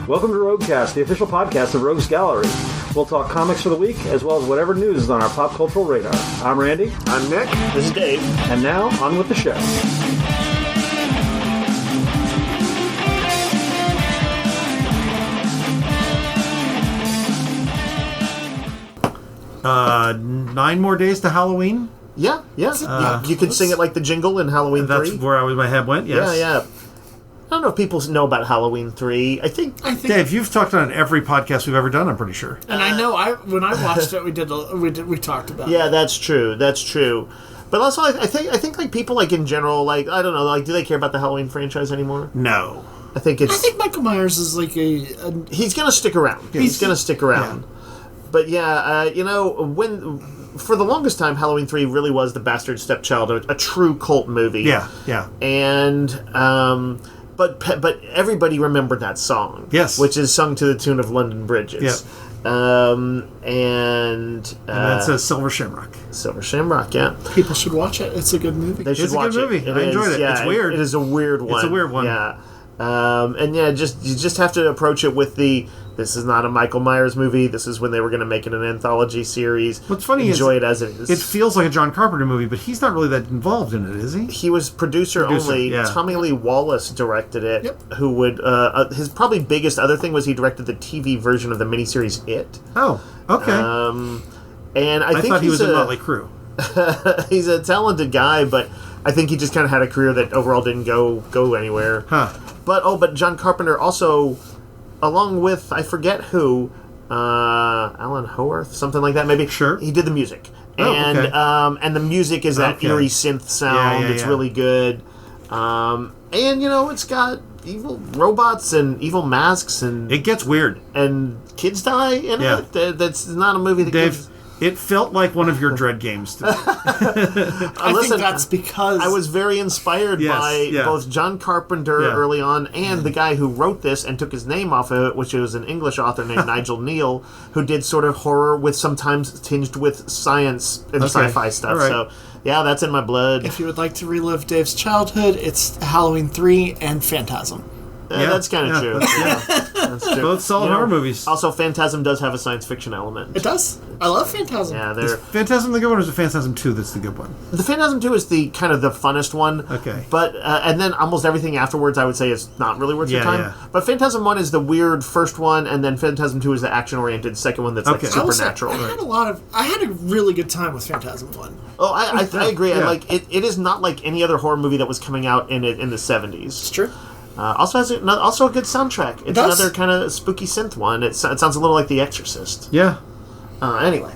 Welcome to Roguecast, the official podcast of Rogues Gallery. We'll talk comics for the week, as well as whatever news is on our pop cultural radar. I'm Randy. I'm Nick. This is Dave. And now, on with the show. Nine more days to Halloween. Yeah. You could sing it like the jingle in Halloween 3. That's where my head went, yes. Yeah. I don't know if people know about Halloween 3. I think Dave, you've talked on every podcast we've ever done, I'm pretty sure. And I know when I watched it, we talked about it. Yeah, that's true. But also, I think like people like in general, like I don't know, like do they care about the Halloween franchise anymore? No. I think Michael Myers is like he's gonna stick around. He's gonna stick around. Yeah. But yeah, for the longest time, Halloween 3 really was the bastard stepchild, a true cult movie. Yeah. And but everybody remembered that song. Yes. Which is sung to the tune of London Bridges. Yeah. And that's a Silver Shamrock. Silver Shamrock, yeah. People should watch it. It's a good movie. They should watch it. It's a good movie. I enjoyed it. Yeah, it's weird. It is a weird one. It's a weird one. Yeah. And yeah, you just have to approach it with this is not a Michael Myers movie. This is when they were going to make it an anthology series. What's funny Enjoy it as it is. It feels like a John Carpenter movie, but he's not really that involved in it, is he? He was producer only. Yeah. Tommy Lee Wallace directed it. Yep. Who would his probably biggest other thing was he directed the TV version of the miniseries It. Oh, okay. And I think thought he was in Motley Crue. He's a talented guy, but I think he just kind of had a career that overall didn't go anywhere. Huh. But John Carpenter also, along with I forget who, Alan Howarth, something like that maybe. Sure. He did the music, okay. And the music is that eerie synth sound. Yeah, it's really good, and it's got evil robots and evil masks and It gets weird. and kids die in it. That's not a movie that Dave, gives. it felt like one of your Dread games to me. I think that's because I was very inspired by both John Carpenter early on and the guy who wrote this and took his name off of it, which was an English author named Nigel Neal, who did sort of horror with sometimes tinged with science and sci-fi stuff. Right. So, yeah, that's in my blood. if you would like to relive Dave's childhood, it's Halloween 3 and Phantasm. That's kind of true. Yeah, that's true. Both solid horror movies. Also, Phantasm does have a science fiction element. It does. I love Phantasm. Yeah, Is Phantasm the good one, or is it Phantasm 2 that's the good one? the Phantasm 2 is the kind of the funnest one. Okay. But and then almost everything afterwards, I would say, is not really worth your time. Yeah. But Phantasm 1 is the weird first one, and then Phantasm 2 is the action-oriented second one that's like Okay. supernatural. I had a really good time with Phantasm 1. Oh, I agree. Yeah. I like it. It is not like any other horror movie that was coming out in the 70s. It's true. Also has also a good soundtrack. It's does. another kind of spooky synth one. It sounds a little like The Exorcist. Yeah. Anyway.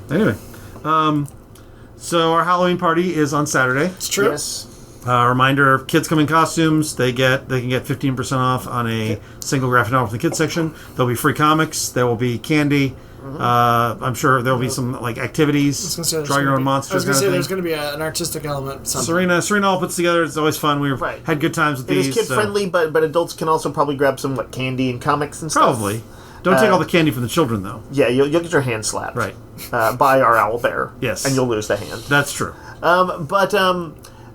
So our Halloween party is on Saturday. It's true. Yes. Reminder: kids come in costumes. They can get 15% off on a single graphic novel from the kids section. There'll be free comics. There will be candy. I'm sure there will be some like activities. Draw your own monsters. I was going to say kind of there's thing. going to be an artistic element. Something. Serena all puts together. It's always fun. We've had good times with It these. is kid-friendly, but adults can also probably grab some candy and comics and stuff. Probably. Don't take all the candy from the children, though. Yeah, you'll get your hand slapped. Right. By our owlbear. Yes. And you'll lose the hand. That's true.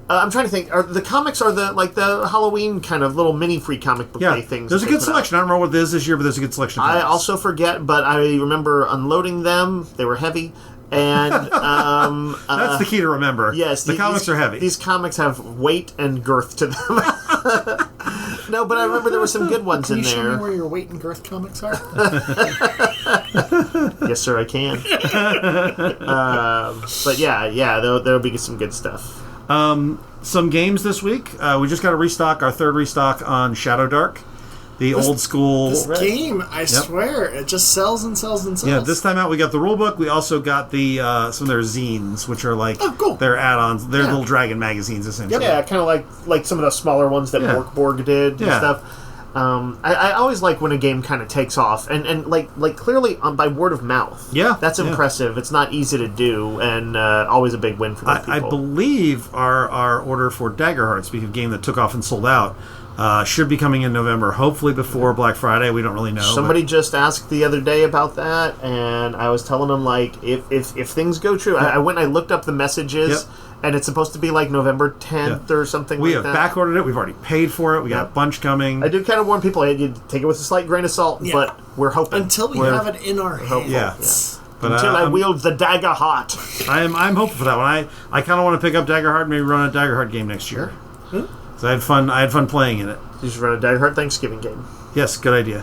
I'm trying to think. The comics are the Halloween kind of little mini free comic book day things. There's a good selection. I don't remember what it is this year, but there's a good selection. Of I comics. also forget, but I remember unloading them. They were heavy. And that's the key to remember. Yes. The comics are heavy. These comics have weight and girth to them. No, but I remember there were some good ones in Can you there. show me where your weight and girth comics are? Yes, sir, I can. But yeah, there'll be some good stuff. Some games this week. We just got to restock our third restock on Shadow Dark, the old school. This game, I swear, it just sells and sells and sells. Yeah, this time out we got the rulebook. We also got the some of their zines, which are like cool. Their add-ons. They're little dragon magazines, essentially. Yeah, kind of like some of the smaller ones that Borg did and stuff. I always like when a game kind of takes off, and like clearly by word of mouth. Yeah, that's impressive. It's not easy to do, and always a big win for those people. I believe our order for Daggerheart, speaking of game that took off and sold out, should be coming in November, hopefully before Black Friday. We don't really know. Somebody just asked the other day about that, and I was telling them, like, if things go true, I went and I looked up the messages, And it's supposed to be like November 10th or something we like that. We have back-ordered it. We've already paid for it. We got a bunch coming. I do kind of warn people, hey, you take it with a slight grain of salt, but we're hoping. Until we have it in our hands. Yeah. But, until I wield the dagger hot. I'm hopeful for that one. I kind of want to pick up Daggerheart, maybe run a Daggerheart game next year. So I had fun playing in it. You should run a Daggerheart Thanksgiving game. Yes, good idea.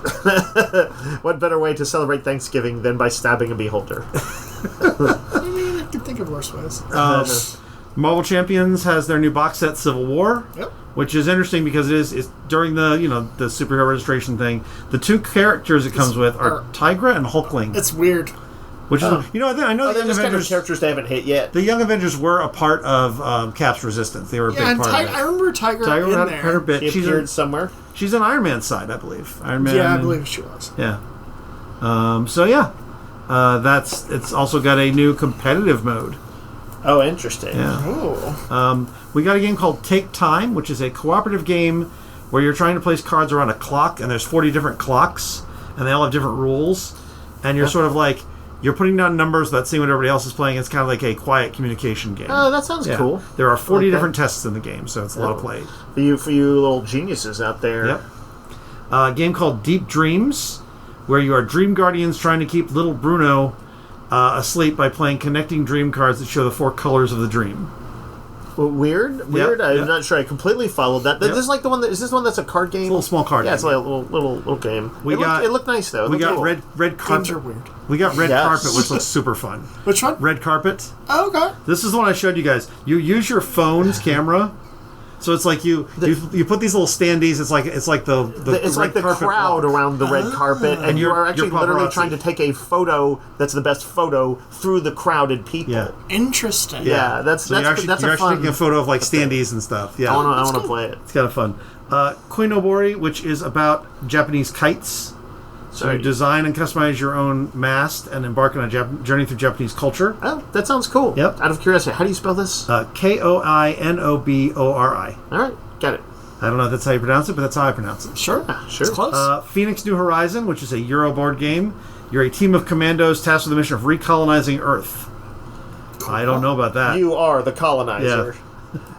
What better way to celebrate Thanksgiving than by stabbing a beholder? I can think of worse ways. Marvel Champions has their new box set, Civil War, which is interesting because it's during the the superhero registration thing. The two characters it comes with are Tigra and Hulkling. It's weird. Which is I know the Young Avengers kind of Avengers characters they haven't hit yet. The Young Avengers were a part of Cap's Resistance. They were a big part of it. I remember Tigra in had there. her bit. She appeared somewhere. She's on Iron Man's side, I believe. Iron Man. Yeah, I believe she was. Yeah. It's also got a new competitive mode. Oh, interesting. Yeah. Oh. We got a game called Take Time, which is a cooperative game where you're trying to place cards around a clock, and there's 40 different clocks, and they all have different rules, and you're sort of like you're putting down numbers that see what everybody else is playing. It's kind of like a quiet communication game. Oh, that sounds cool. There are 40 different tests in the game, so it's a lot of play. For you little geniuses out there. Yep. A game called Deep Dreams, where you are dream guardians trying to keep little Bruno asleep by playing connecting dream cards that show the 4 colors of the dream. Well, weird. I'm not sure I completely followed that. This is like the one is this one that's a card game? It's a little small card game. Yeah, it's like a little game. It looked nice though. We got cool. red carpet. Games are weird. We got red carpet, which looks super fun. Which one? Red carpet. Oh, okay. This is the one I showed you guys. You use your phone's camera. So it's like you put these little standees. It's like the crowd around the red carpet, and you are actually literally trying to take a photo that's the best photo through the crowded people. Yeah. Interesting. Yeah, that's you're a actually fun. taking a photo of like standees and stuff. Yeah, I want to play it. It's kind of fun. Koinobori, which is about Japanese kites. So you design and customize your own mast and embark on a journey through Japanese culture. Oh, that sounds cool. Yep. Out of curiosity, how do you spell this? Koinobori. All right, got it. I don't know if that's how you pronounce it, but that's how I pronounce it. Sure. It's close. Phoenix New Horizon, which is a Euro board game. You're a team of commandos tasked with the mission of recolonizing Earth. I don't know about that. You are the colonizer. Yeah.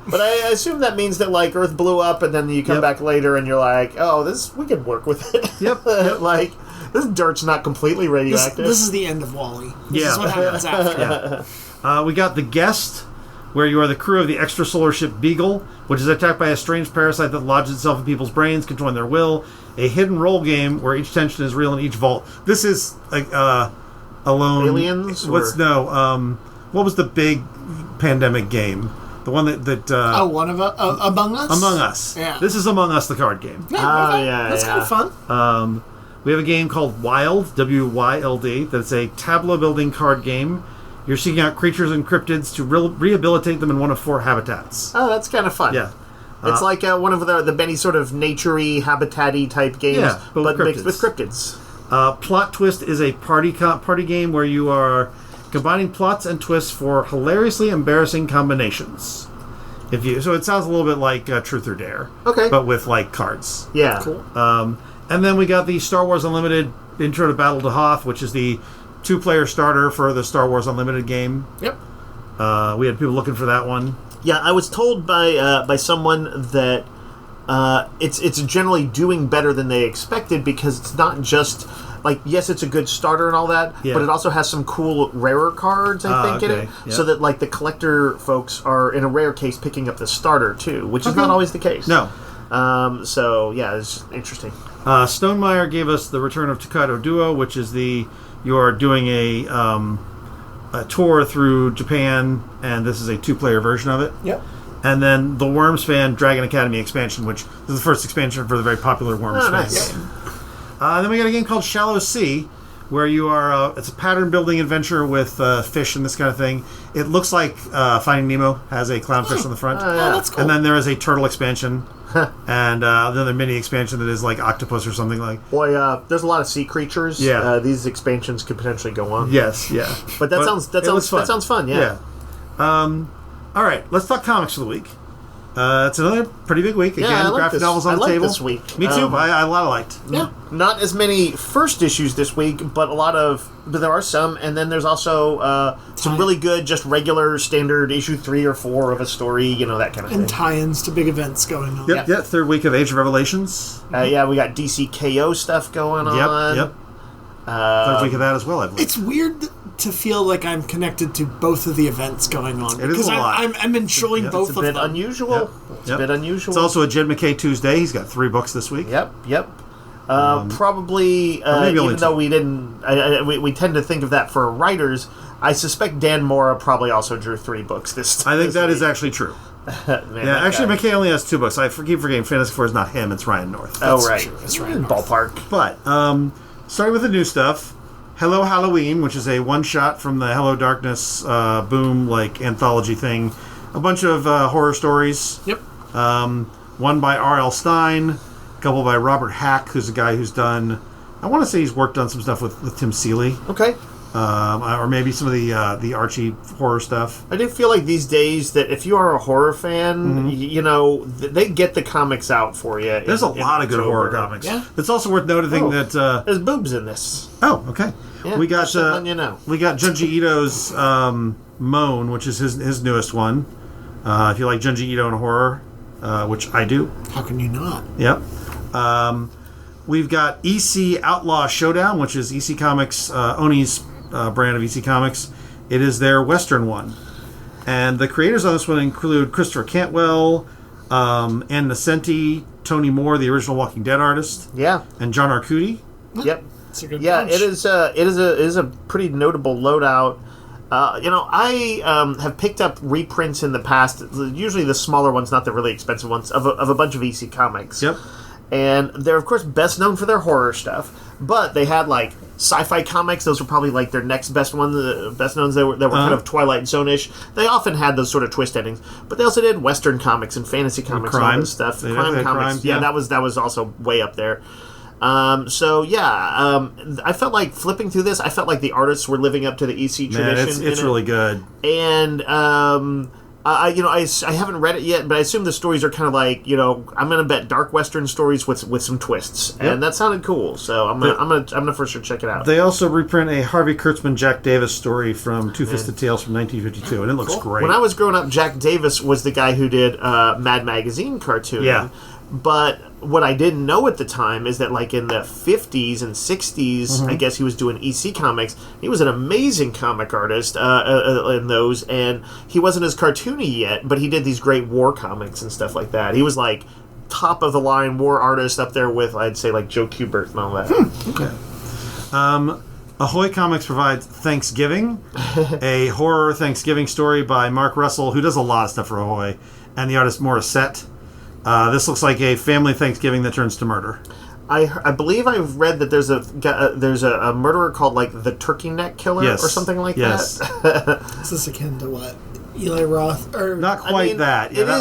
But I assume that means that like Earth blew up, and then you come back later, and you're like, "Oh, we could work with it." Yep. Like this dirt's not completely radioactive. This is the end of WALL-E. This is what happens after. Yeah. We got The Guest, where you are the crew of the extrasolar ship Beagle, which is attacked by a strange parasite that lodges itself in people's brains, controlling their will. A hidden role game where each tension is real in each vault. This is like Alone. Aliens? What was the big pandemic game? The one that Among Us? Among Us. Yeah. This is Among Us, the card game. That's kind of fun. We have a game called Wild, W-Y-L-D, that's a tableau building card game. You're seeking out creatures and cryptids to rehabilitate them in one of 4 habitats. Oh, that's kind of fun. Yeah. It's like one of the Benny sort of nature-y, habitat-y type games, but mixed with cryptids. Plot Twist is a party game where you are combining plots and twists for hilariously embarrassing combinations. So it sounds a little bit like Truth or Dare. Okay. But with like cards. Yeah. Cool. And then we got the Star Wars Unlimited Intro to Battle to Hoth, which is the 2-player starter for the Star Wars Unlimited game. Yep. We had people looking for that one. Yeah, I was told by someone that it's generally doing better than they expected because it's not just like, yes, it's a good starter and all that, but it also has some cool rarer cards, I think, in it, so that like the collector folks are in a rare case picking up the starter too, which is not always the case. No. So yeah, it's interesting. Stonemeyer gave us the Return of Tokaido Duo, which is you're doing a tour through Japan, and this is a 2-player version of it. Yep. And then the Worms Fan Dragon Academy expansion, which is the first expansion for the very popular Worms Fan game. Then we got a game called Shallow Sea, where you are it's a pattern building adventure with fish and this kind of thing. It looks like Finding Nemo has a clownfish on the front. Oh, that's cool. And then there is a turtle expansion. And another mini expansion that is like octopus or something like. Boy, there's a lot of sea creatures. Yeah. These expansions could potentially go on. Yes, yeah. But that sounds fun. Yeah. All right, let's talk comics for the week. It's another pretty big week. Again, I like graphic this. novels on I the like table. this week. Me too. I liked. Yeah. Not as many first issues this week, but there are some, and then there's also some really good, just regular standard issue 3 or 4 of a story, that kind of thing. And tie-ins to big events going on. Yep. Third week of Age of Revelations. We got DC KO stuff going on. Yep. Third week of that as well, I believe. It's weird to feel like I'm connected to both of the events going on. It is a lot. I'm enjoying both of them. It's a bit unusual. It's a bit unusual. It's also a Jed McKay Tuesday. He's got 3 books this week. Yep. Probably, even though we didn't, we tend to think of that for writers, I suspect Dan Mora probably also drew 3 books this time. I think that is actually true. Actually, McKay only has 2 books. I keep forgetting Fantastic Four is not him, it's Ryan North. Right. That's Ryan North. Ballpark. But, starting with the new stuff, Hello Halloween, which is a one-shot from the Hello Darkness boom, anthology thing. A bunch of horror stories. Yep. One by R.L. Stine, a couple by Robert Hack, who's a guy who's done... I want to say he's worked on some stuff with Tim Seeley. Okay. Or maybe some of the Archie horror stuff. I do feel like these days that if you are a horror fan, they get the comics out for you. There's a lot of good horror comics. Yeah. It's also worth noting that... there's boobs in this. Oh, okay. Yeah, we got we got Junji Ito's Moan, which is his newest one. If you like Junji Ito and horror, which I do. How can you not? Yep. We've got EC Outlaw Showdown, which is EC Comics, Oni's brand of EC Comics. It is their Western one. And the creators on this one include Christopher Cantwell, Ann Nesenti, Tony Moore, the original Walking Dead artist, and John Arcudi. Yep. It's a good bunch. bunch. It is a pretty notable loadout. I have picked up reprints in the past, usually the smaller ones, not the really expensive ones, of a bunch of EC Comics. Yep. And they're, of course, best known for their horror stuff. But they had, sci-fi comics. Those were probably, their next best ones, the best knowns that were kind of Twilight Zone-ish. They often had those sort of twist endings. But they also did Western comics and fantasy comics and all this stuff. Crime comics. Crime, that was also way up there. I felt like flipping through this, I felt like the artists were living up to the EC tradition. It's really good. And I haven't read it yet, but I assume the stories are kind of I'm going to bet dark Western stories with some twists, and that sounded cool. So I'm gonna for sure check it out. They also reprint a Harvey Kurtzman Jack Davis story from Two Fisted Tales from 1952, and it looks great. When I was growing up, Jack Davis was the guy who did Mad Magazine cartoon. Yeah. But what I didn't know at the time is that, in the 50s and 60s, I guess he was doing EC Comics. He was an amazing comic artist in those, and he wasn't as cartoony yet, but he did these great war comics and stuff like that. He was, top of the line war artist up there with, I'd say, Joe Kubert and all that. Okay. Ahoy Comics provides Thanksgiving, a horror Thanksgiving story by Mark Russell, who does a lot of stuff for Ahoy, and the artist Morissette. This looks like a family Thanksgiving that turns to murder. I believe I've read that there's a murderer called the Turkey Neck Killer or something like that. Is this akin to what? Eli Roth? Or not quite that. Yeah,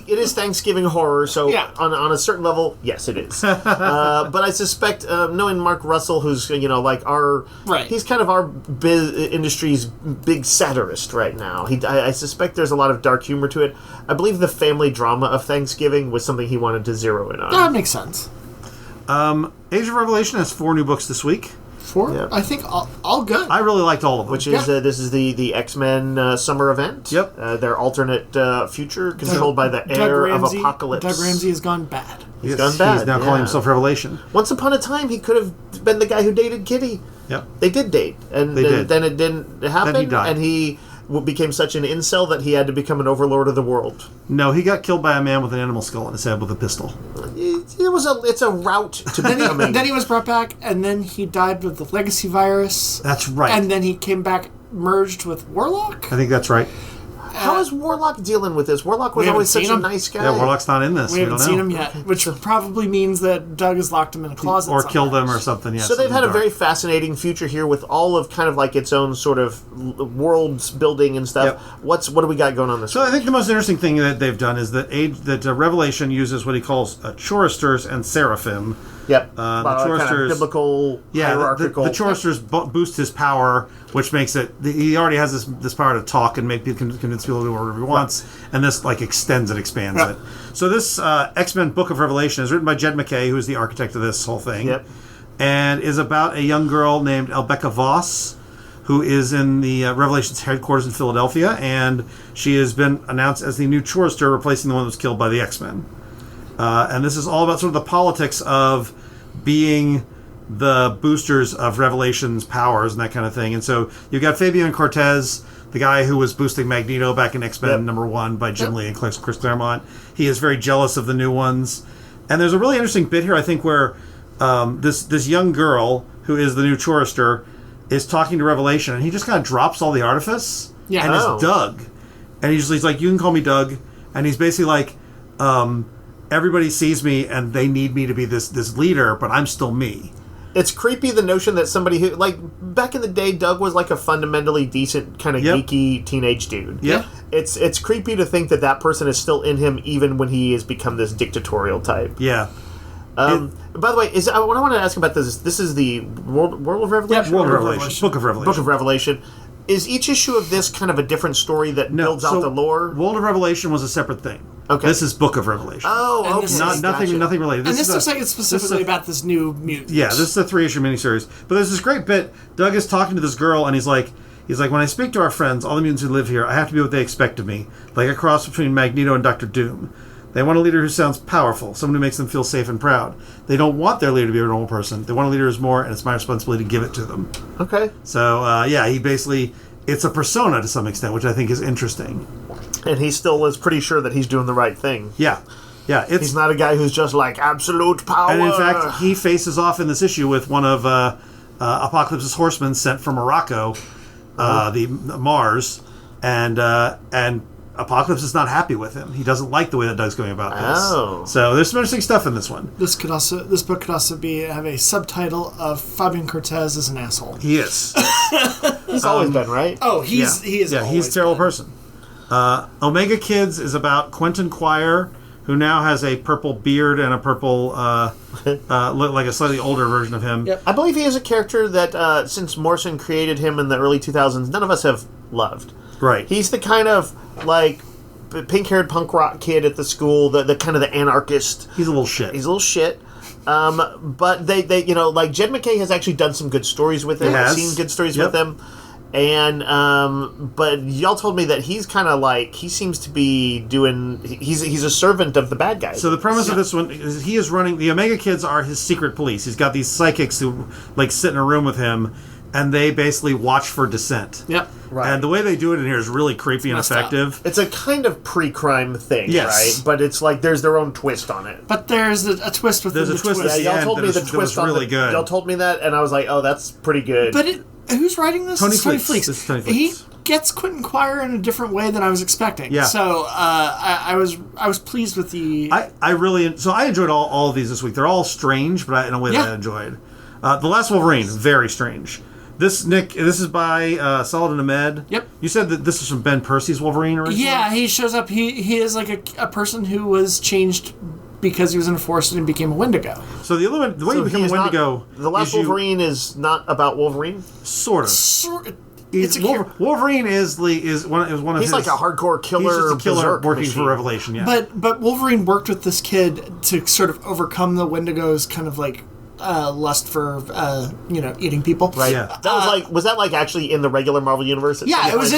it is Thanksgiving horror, so on a certain level, yes, it is. But I suspect, knowing Mark Russell, who's he's kind of our industry's big satirist right now. I suspect there's a lot of dark humor to it. I believe the family drama of Thanksgiving was something he wanted to zero in on. That makes sense. Age of Revelation has 4 new books this week. 4? Yep. I think all good. I really liked all of them. Which is this is the X-Men summer event. Yep. Their alternate future controlled by the heir of Apocalypse. Doug Ramsey has gone bad. He's gone bad. He's now calling himself Revelation. Once upon a time, he could have been the guy who dated Kitty. Yep. They did date, and then it didn't happen. Then he died. And he became such an incel that he had to become an overlord of the world. No, he got killed by a man with an animal skull in his head with a pistol. It's a route to becoming. Then he was brought back, and then he died with the legacy virus. That's right. And then he came back merged with Warlock. I think that's right. How is Warlock dealing with this? Warlock was always such a nice guy. Yeah, Warlock's not in this. We haven't seen him yet, which probably means that Doug has locked him in a closet or killed him or something. Yeah, so they've had a very fascinating future here with all of kind of its own sort of worlds building and stuff. Yep. What do we got going on this So week? I think the most interesting thing that they've done is that Revelation uses what he calls choristers and seraphim, Yep. The Choristers, kind of biblical, hierarchical. The Choristers boost his power, which makes it. He already has this power to talk and make people convince people to do whatever he wants, and this extends and expands it. So this X-Men Book of Revelation is written by Jed MacKay, who is the architect of this whole thing, and is about a young girl named Rebecca Voss, who is in the Revelations headquarters in Philadelphia, and she has been announced as the new Chorister, replacing the one that was killed by the X-Men. And this is all about sort of the politics of being the boosters of Revelation's powers and that kind of thing. And so you've got Fabian Cortez, the guy who was boosting Magneto back in X-Men #1 by Jim Lee and Chris Claremont. He is very jealous of the new ones. And there's a really interesting bit here, I think, where this young girl, who is the new Chorister, is talking to Revelation, and he just kind of drops all the artifice, and it's Doug. And he's like, you can call me Doug. And he's basically like, everybody sees me, and they need me to be this leader, but I'm still me. It's creepy, the notion that somebody who, like, back in the day, Doug was like a fundamentally decent, kind of geeky teenage dude. Yep. It's creepy to think that person is still in him, even when he has become this dictatorial type. Yeah. By the way, what I want to ask about this is the World of Revelation? World of Revelation. Book of Revelation. Book of Revelation. Is each issue of this kind of a different story that builds out the lore? World of Revelation was a separate thing. Okay. This is Book of Revelation. Oh, okay. Nothing related. This looks like it's specifically about this new mutant. Yeah, this is a 3-issue miniseries. But there's this great bit. Doug is talking to this girl, and he's like, when I speak to our friends, all the mutants who live here, I have to be what they expect of me, like a cross between Magneto and Dr. Doom. They want a leader who sounds powerful, someone who makes them feel safe and proud. They don't want their leader to be a normal person. They want a leader who's more, and it's my responsibility to give it to them. Okay. So, he basically... It's a persona to some extent, which I think is interesting. And he still is pretty sure that he's doing the right thing. Yeah. He's not a guy who's just like, absolute power. And in fact, he faces off in this issue with one of Apocalypse's horsemen sent from Morocco, the Mars, and Apocalypse is not happy with him. He doesn't like the way that Doug's going about this. Oh. So there's some interesting stuff in this one. This book could also have a subtitle of Fabian Cortez is an asshole. He is. He's always been, right? Oh, he is. Yeah, he's a terrible person. Omega Kids is about Quentin Quire, who now has a purple beard and a purple, like a slightly older version of him. Yep. I believe he is a character that, since Morrison created him in the early 2000s, none of us have loved. Right. He's the kind of, like, pink-haired punk rock kid at the school, the kind of the anarchist. He's a little shit. But they like, Jed MacKay has actually done some good stories with him. I've seen good stories with him. And, but y'all told me that he's kind of like, he seems to be doing, he's a servant of the bad guys. So the premise of this one is he is running, the Omega Kids are his secret police. He's got these psychics who, like, sit in a room with him, and they basically watch for dissent. Yep. Right. And the way they do it in here is really creepy and effective. It's a kind of pre-crime thing, right? But it's like there's their own twist on it. But there's a twist within the twist. Yeah, y'all told me the twist on really good. Y'all told me that, and I was like, oh, that's pretty good. But who's writing this? Tony Fleeks. This is Tony Fleeks. He gets Quentin Quire in a different way than I was expecting. Yeah. So I was pleased with the. I enjoyed all of these this week. They're all strange, but in a way that I enjoyed. The Last Wolverine, very strange. This is by Saladin Ahmed. Yep. You said that this is from Ben Percy's Wolverine originally? Yeah, he shows up. He is like a person who was changed because he was enforced and became a Wendigo. So the way you become a Wendigo... The Last Wolverine is not about Wolverine? Sort of. Wolverine is one of his... He's like a hardcore killer. He's just a killer working machine. for Revelation, yeah. But Wolverine worked with this kid to sort of overcome the Wendigo's kind of like... lust for eating people, right? Yeah. That was that actually in the regular Marvel universe? Yeah, it was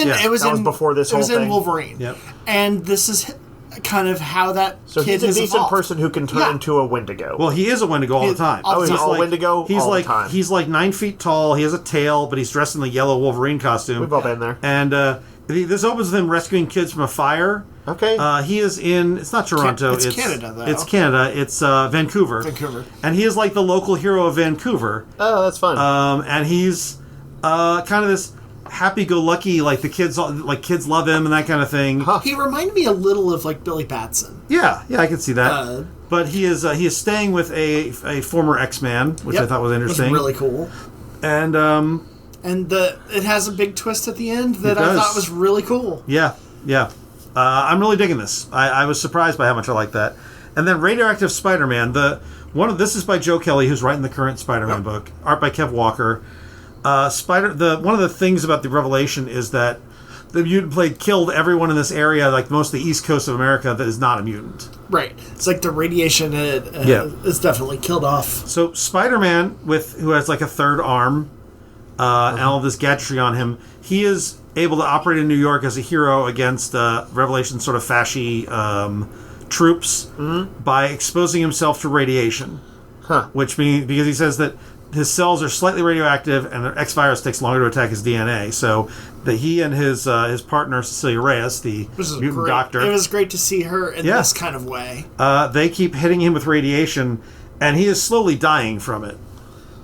before this whole thing. It was in Wolverine. Yep. And this is kind of how that kid he's a decent evolved. person who can turn into a Wendigo. Well, he is a Wendigo all the time. He's all Wendigo he's all like, the time. He's like 9 feet tall. He has a tail, but he's dressed in the yellow Wolverine costume. We've all been there. And this opens with him rescuing kids from a fire. Okay. He is in... It's not Toronto. It's Canada, though. It's Canada. It's Vancouver. And he is like the local hero of Vancouver. Oh, that's fun. And he's kind of this happy-go-lucky, like the kids love him and that kind of thing. Huh. He reminded me a little of like Billy Batson. Yeah, I can see that. But he is staying with a former X-Man, which I thought was interesting. It was really cool. And it has a big twist at the end that I thought was really cool. Yeah. I'm really digging this. I was surprised by how much I like that. And then Radioactive Spider-Man. This is by Joe Kelley, who's writing the current Spider-Man book. Art by Kev Walker. One of the things about the revelation is that the mutant plague killed everyone in this area, like most of the East Coast of America, that is not a mutant. Right. It's like the radiation is definitely killed off. So Spider-Man, who has like a third arm and all this gadgetry on him, he is able to operate in New York as a hero against Revelation's sort of fasci troops by exposing himself to radiation. Which means, because he says that his cells are slightly radioactive and the X-Virus takes longer to attack his DNA. So that he and his partner, Cecilia Reyes, the mutant doctor... It was great to see her in this kind of way. They keep hitting him with radiation, and he is slowly dying from it.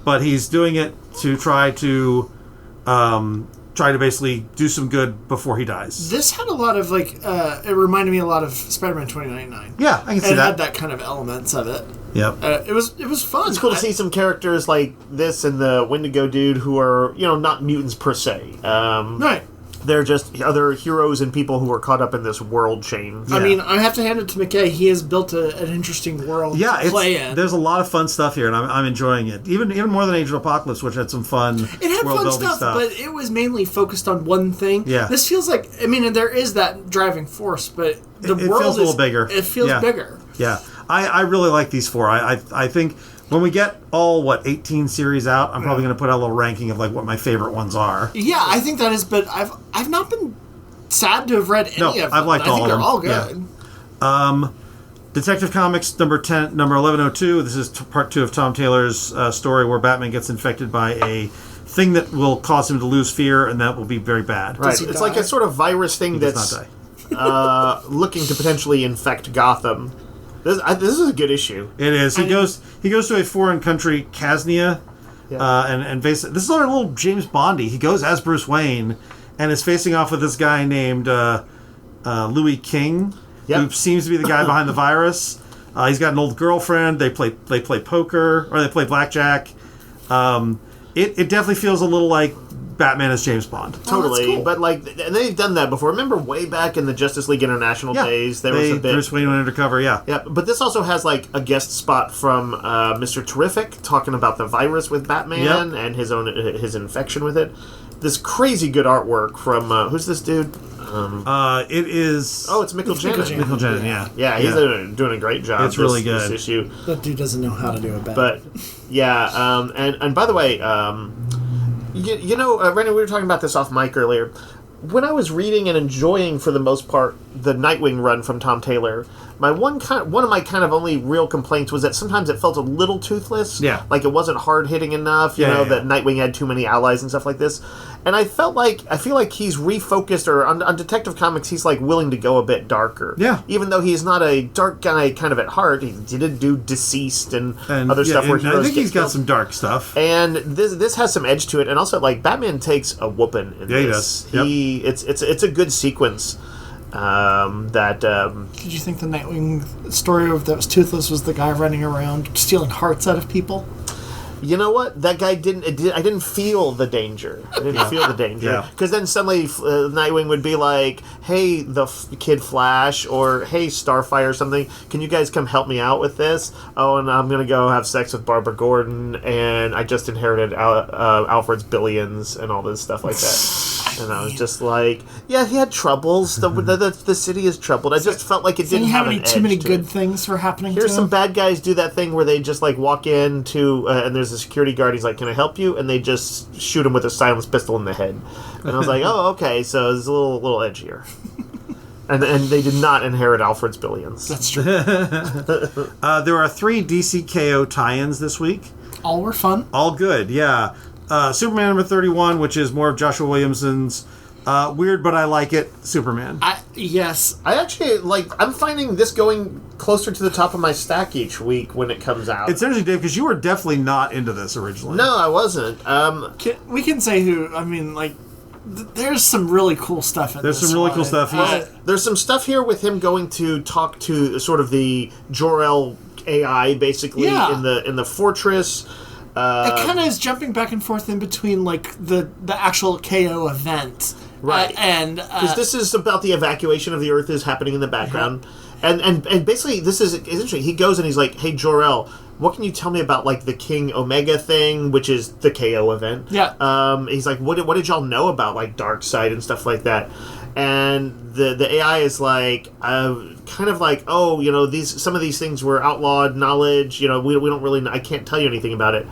But he's doing it to try to basically do some good before he dies. This had a lot of, it reminded me a lot of Spider-Man 2099. Yeah, I can see that. It had that kind of elements of it. Yep. It was fun. It's cool to see some characters like this and the Wendigo dude who are, not mutants per se. Right. They're just other heroes and people who are caught up in this world chain. Yeah. I mean, I have to hand it to McKay. He has built an interesting world to play in. There's a lot of fun stuff here, and I'm enjoying it. Even more than Age of Apocalypse, which had some fun world-building stuff. But it was mainly focused on one thing. Yeah. This feels like, and there is that driving force, but the world feels a little bigger. It feels bigger. Yeah. I really like these four. I think when we get all 18 series out, I'm probably going to put out a little ranking of what my favorite ones are. Yeah, I think that is. But I've not been sad to have read any of them. I've liked all of them. I think they're all good. Yeah. Detective Comics number 1102. This is part 2 of Tom Taylor's story where Batman gets infected by a thing that will cause him to lose fear, and that will be very bad. Right. It's like a sort of virus thing that's looking to potentially infect Gotham. This is a good issue. It is. He goes to a foreign country, Casnia, and this is our little James Bondy. He goes as Bruce Wayne and is facing off with this guy named Louis King, who seems to be the guy behind the virus. He's got an old girlfriend. They play poker, or they play blackjack. It definitely feels a little like Batman as James Bond. Totally. Cool. But and they've done that before. Remember way back in the Justice League International days, there was a bit. Bruce Wayne went undercover, Yeah, but this also has a guest spot from Mr. Terrific talking about the virus with Batman and his infection with it. This crazy good artwork from who's this dude? It is. Oh, it's Mikkel Janin. Mikkel Janin, yeah. Yeah, he's doing a great job. It's really good. This issue. That dude doesn't know how to do it bad. But and by the way, Randy, we were talking about this off mic earlier. When I was reading and enjoying, for the most part, the Nightwing run from Tom Taylor, one of my kind of only real complaints was that sometimes it felt a little toothless. Yeah. Like it wasn't hard hitting enough. That Nightwing had too many allies and stuff like this. And I feel like he's refocused, or on Detective Comics, he's willing to go a bit darker. Yeah. Even though he's not a dark guy kind of at heart, he did do Deceased and other stuff where heroes I think he's got killed. some dark stuff. And this has some edge to it, and also Batman takes a whooping in this. He does. It's a good sequence. Did you think the Nightwing story that was toothless was the guy running around stealing hearts out of people? You know what? That guy didn't. I didn't feel the danger. Because then suddenly Nightwing would be like, "Hey, the Kid Flash," or "Hey, Starfire," or something. Can you guys come help me out with this? Oh, and I'm gonna go have sex with Barbara Gordon, and I just inherited Alfred's billions and all this stuff like that. And I was just like, yeah, he had troubles. The city is troubled. I just felt like it didn't have an edge too many to good it. things for happening. Here's to some him. bad guys do that thing where they just walk into and there's a security guard. He's like, "Can I help you?" And they just shoot him with a silenced pistol in the head. And I was like, "Oh, okay." So it's a little edgier. And they did not inherit Alfred's billions. That's true. There are 3 DC KO tie-ins this week. All were fun. All good, yeah. Superman number 31, which is more of Joshua Williamson's weird, but I like it, Superman. Yes. I actually, I'm finding this going closer to the top of my stack each week when it comes out. It's interesting, Dave, because you were definitely not into this originally. No, I wasn't. We can say who, there's some really cool stuff in this. There's some really cool stuff. There's some stuff here with him going to talk to sort of the Jor-El AI, basically, in the fortress. It kind of is jumping back and forth in between, the actual KO event. Right. And because this is about the evacuation of the Earth is happening in the background. And basically, this is interesting. He goes and he's like, "Hey, Jor-El, what can you tell me about like the King Omega thing, which is the KO event?" Yeah. He's like, "What did y'all know about like Darkseid and stuff like that?" And the AI is like, kind of like, "Oh, you know, some of these things were outlawed knowledge. You know, we don't really. I can't tell you anything about it."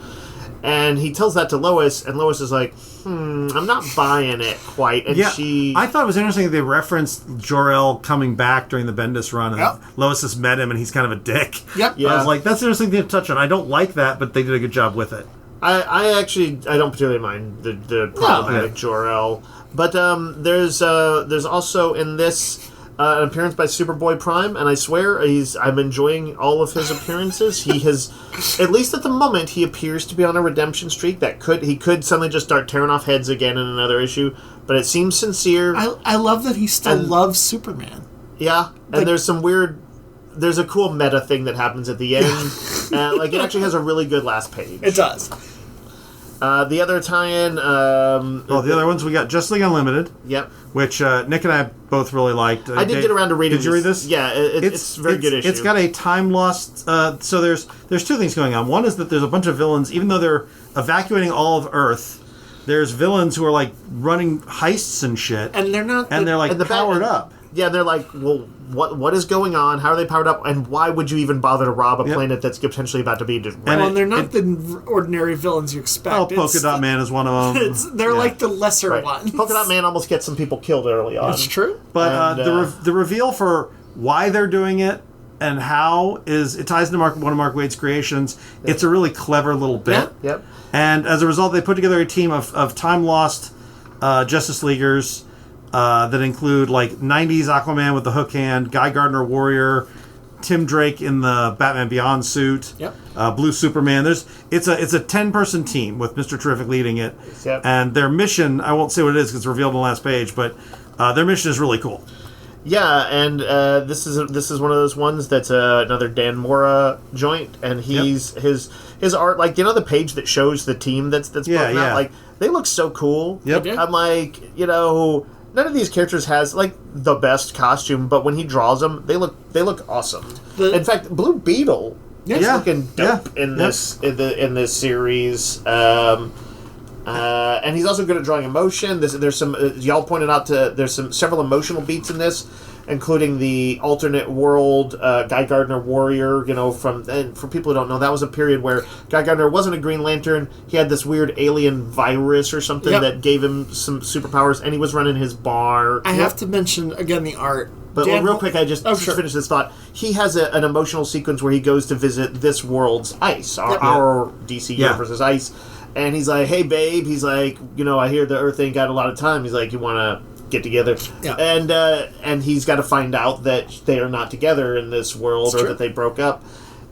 And he tells that to Lois, and Lois is like, I'm not buying it quite. And I thought it was interesting that they referenced Jor-El coming back during the Bendis run, and Lois has met him, and he's kind of a dick. Yep. Yeah. I was like, that's an interesting thing to touch on. I don't like that, but they did a good job with it. I don't particularly mind the problematic Jor-El. But there's also in this an appearance by Superboy Prime, and I swear I'm enjoying all of his appearances. He has, at least at the moment, he appears to be on a redemption streak he could suddenly just start tearing off heads again in another issue, but it seems sincere. I love that he still loves Superman. Yeah, and there's a cool meta thing that happens at the end. Like, it actually has a really good last page. It does. The other tie-in... the other ones, we got Just League Unlimited. Yep. Which Nick and I both really liked. I did get around to reading. Did you read this? Yeah, it's a very good issue. It's got a time lost. So there's two things going on. One is that there's a bunch of villains, even though they're evacuating all of Earth. There's villains who are like running heists and shit, and they're not. And they're like powered up. Yeah, they're like, well, what is going on? How are they powered up? And why would you even bother to rob a planet that's potentially about to be destroyed? Well, they're not the ordinary villains you expect. Oh, Polka Dot Man is one of them. They're like the lesser ones. Polka Dot Man almost gets some people killed early on. That's true. But the reveal for why they're doing it and how it ties into one of Mark Waid's creations. Yep. It's a really clever little bit. Yep. And as a result, they put together a team of time-lost Justice Leaguers that include like 90s Aquaman with the hook hand, Guy Gardner Warrior, Tim Drake in the Batman Beyond suit, Blue Superman. It's a 10-person team with Mr. Terrific leading it. Yep. And their mission, I won't say what it is because it's revealed on the last page, but their mission is really cool. Yeah, and this is one of those ones that's another Dan Mora joint, and his art, like, you know, the page that shows the team that's broken out, like, they look so cool. Yep. I'm like, you know, none of these characters has like the best costume, but when he draws them, they look awesome. In fact, Blue Beetle is looking dope in this series. And he's also good at drawing emotion. There's some y'all pointed out there's several emotional beats in this, including the alternate world Guy Gardner Warrior. You know, and for people who don't know, that was a period where Guy Gardner wasn't a Green Lantern. He had this weird alien virus or something that gave him some superpowers, and he was running his bar. I have to mention again the art. But real quick, I just finish this thought. He has an emotional sequence where he goes to visit this world's ice, our DC universe's ice. And he's like, hey, babe. He's like, you know, I hear the Earth ain't got a lot of time. He's like, you want to get together? Yeah. And he's got to find out that they are not together in this world, that they broke up.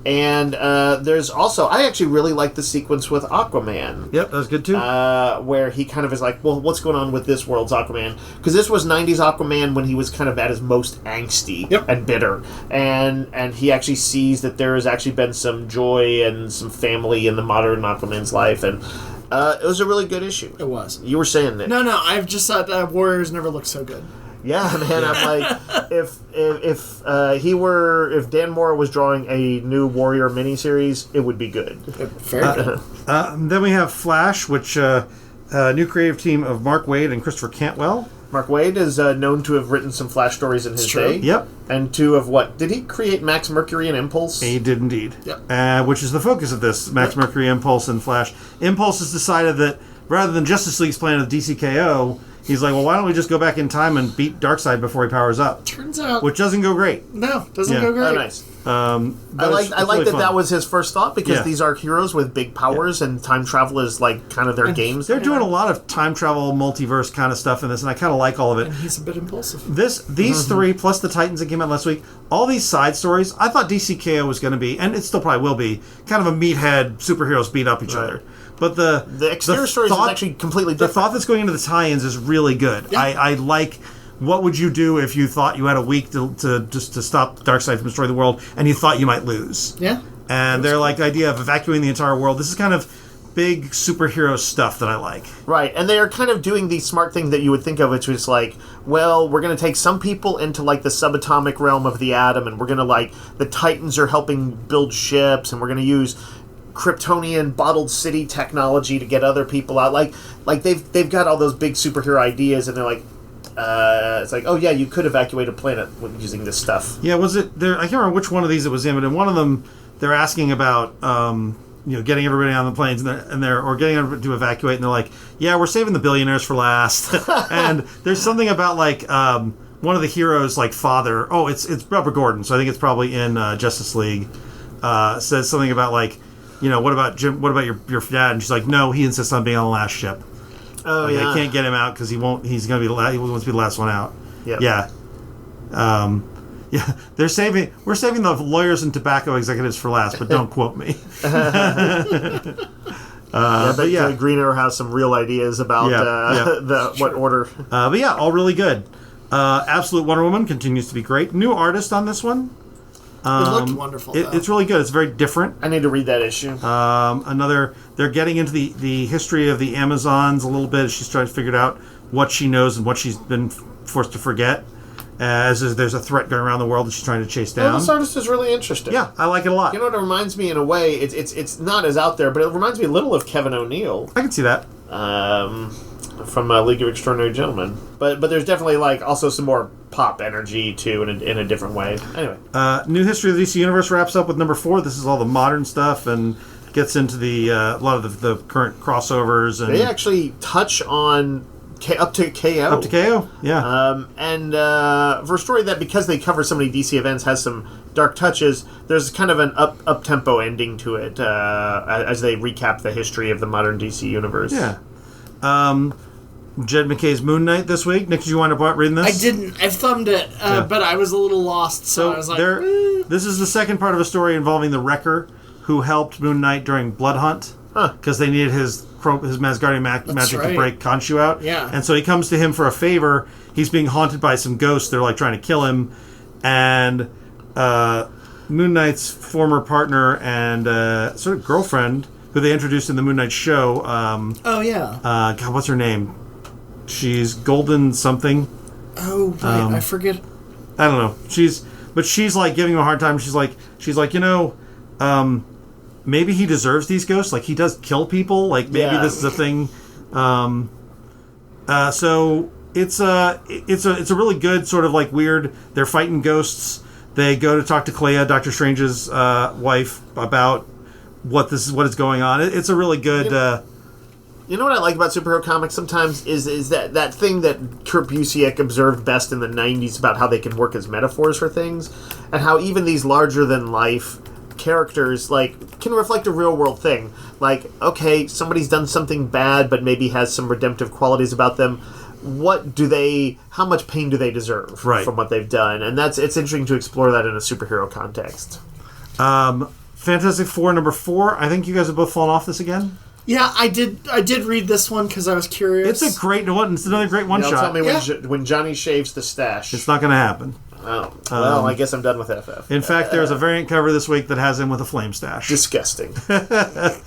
And there's also, I actually really like the sequence with Aquaman. Yep, that's good too. Where he kind of is like, well, what's going on with this world's Aquaman? Because this was 90s Aquaman when he was kind of at his most angsty and bitter. And he actually sees that there has actually been some joy and some family in the modern Aquaman's life. And it was a really good issue. It was. You were saying that. No, I've just thought Warriors never looked so good. Yeah, man. I'm like, if Dan Mora was drawing a new Warrior miniseries, it would be good. Very good. Then we have Flash, which new creative team of Mark Waid and Christopher Cantwell. Mark Waid is known to have written some Flash stories in his day. Yep. And two of what? Did he create Max Mercury and Impulse? He did indeed. Yep. Which is the focus of this, Max Mercury, Impulse, and Flash. Impulse has decided that rather than Justice League's plan of DCKO, he's like, well, why don't we just go back in time and beat Darkseid before he powers up? Turns out... Which doesn't go great. No, doesn't go great. Oh, nice. I like really that fun. that was his first thought, because these are heroes with big powers, and time travel is like kind of their games. They're doing a lot of time travel, multiverse kind of stuff in this, and I kind of like all of it. And he's a bit impulsive. These three, plus the Titans that came out last week, all these side stories, I thought DCKO was going to be, and it still probably will be, kind of a meathead, superheroes beat up each other. But the exterior stories is actually completely different. The thought that's going into the tie-ins is really good. Yeah. I like, what would you do if you thought you had a week to stop Darkseid from destroying the world, and you thought you might lose? Yeah. And they're like the idea of evacuating the entire world. This is kind of big superhero stuff that I like. Right, and they are kind of doing the smart thing that you would think of, which is like, well, we're going to take some people into like the subatomic realm of the atom, and we're going to like, the Titans are helping build ships, and we're going to use Kryptonian bottled city technology to get other people out. Like they've got all those big superhero ideas, and they're like, it's like, oh yeah, you could evacuate a planet using this stuff. Yeah, was it there? I can't remember which one of these it was in, but in one of them, they're asking about getting everybody on the planes, or getting everybody to evacuate, and they're like, yeah, we're saving the billionaires for last. And there's something about like one of the heroes, like father. Oh, it's Barbara Gordon, so I think it's probably in Justice League. Says something about like, what about Jim? What about your dad? And she's like, no, he insists on being on the last ship. Oh, like, yeah. They can't get him out because he won't. He's gonna be. He wants to be the last one out. Yep. Yeah. Yeah. We're saving the lawyers and tobacco executives for last, but don't quote me. But Green Arrow has some real ideas about what order. But yeah, all really good. Absolute Wonder Woman continues to be great. New artist on this one. It looked wonderful. It's really good. It's very different. I need to read that issue. They're getting into the history of the Amazons a little bit. She's trying to figure out what she knows and what she's been forced to forget. As there's a threat going around the world that she's trying to chase down. This artist is really interesting. Yeah, I like it a lot. You know what it reminds me in a way? It's not as out there, but it reminds me a little of Kevin O'Neill. I can see that. From League of Extraordinary Gentlemen. But there's definitely like also some more pop energy too in a different way. Anyway. New History of the DC Universe wraps up with number 4. This is all the modern stuff and gets into the a lot of the current crossovers. And they actually touch on up to KO. Up to KO, yeah. And for a story that, because they cover so many DC events, has some dark touches, there's kind of an up-tempo ending to it as they recap the history of the modern DC universe. Yeah. Jed McKay's Moon Knight this week. Nick, did you wind up reading this? I didn't. I thumbed it, but I was a little lost, so I was like... This is the second part of a story involving the Wrecker, who helped Moon Knight during Blood Hunt, because they needed his Asgardian magic to break Khonshu out. Yeah. And so he comes to him for a favor. He's being haunted by some ghosts. They're like trying to kill him. And Moon Knight's former partner and sort of girlfriend, who they introduced in the Moon Knight show. God, what's her name? She's Golden something. Oh, right. I forget. I don't know. She's like giving him a hard time. She's like, maybe he deserves these ghosts. Like, he does kill people. Like, maybe this is a thing. So it's a really good sort of like weird. They're fighting ghosts. They go to talk to Clea, Doctor Strange's wife, about what is going on. It's a really good. You know what I like about superhero comics sometimes is that thing that Kurt Busiek observed best in the 90s about how they can work as metaphors for things, and how even these larger than life characters like can reflect a real world thing. Like, okay, somebody's done something bad but maybe has some redemptive qualities about them. How much pain do they deserve from what they've done? And it's interesting to explore that in a superhero context. Fantastic Four number 4. I think you guys have both fallen off this again. Yeah, I did read this one because I was curious. It's a great one. It's another great one shot. Tell me when Johnny shaves the stash. It's not going to happen. Oh, well, I guess I'm done with FF. In fact, there's a variant cover this week that has him with a flame stash. Disgusting. It's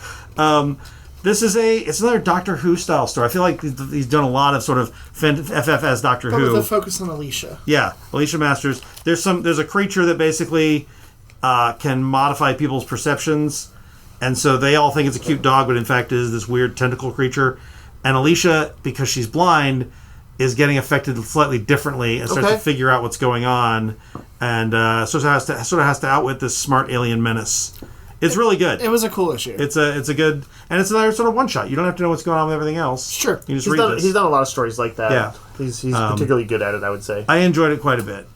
another Doctor Who style story. I feel like he's done a lot of sort of FF as Doctor Who. With a focus on Alicia. Yeah, Alicia Masters. There's a creature that basically can modify people's perceptions. And so they all think it's a cute dog, but in fact it is this weird tentacle creature. And Alicia, because she's blind, is getting affected slightly differently and starts to figure out what's going on, and sort of has to outwit this smart alien menace. It's really good. It was a cool issue. It's a good, and it's another sort of one shot. You don't have to know what's going on with everything else. Sure, you just read this. He's done a lot of stories like that. Yeah, he's particularly good at it, I would say. I enjoyed it quite a bit.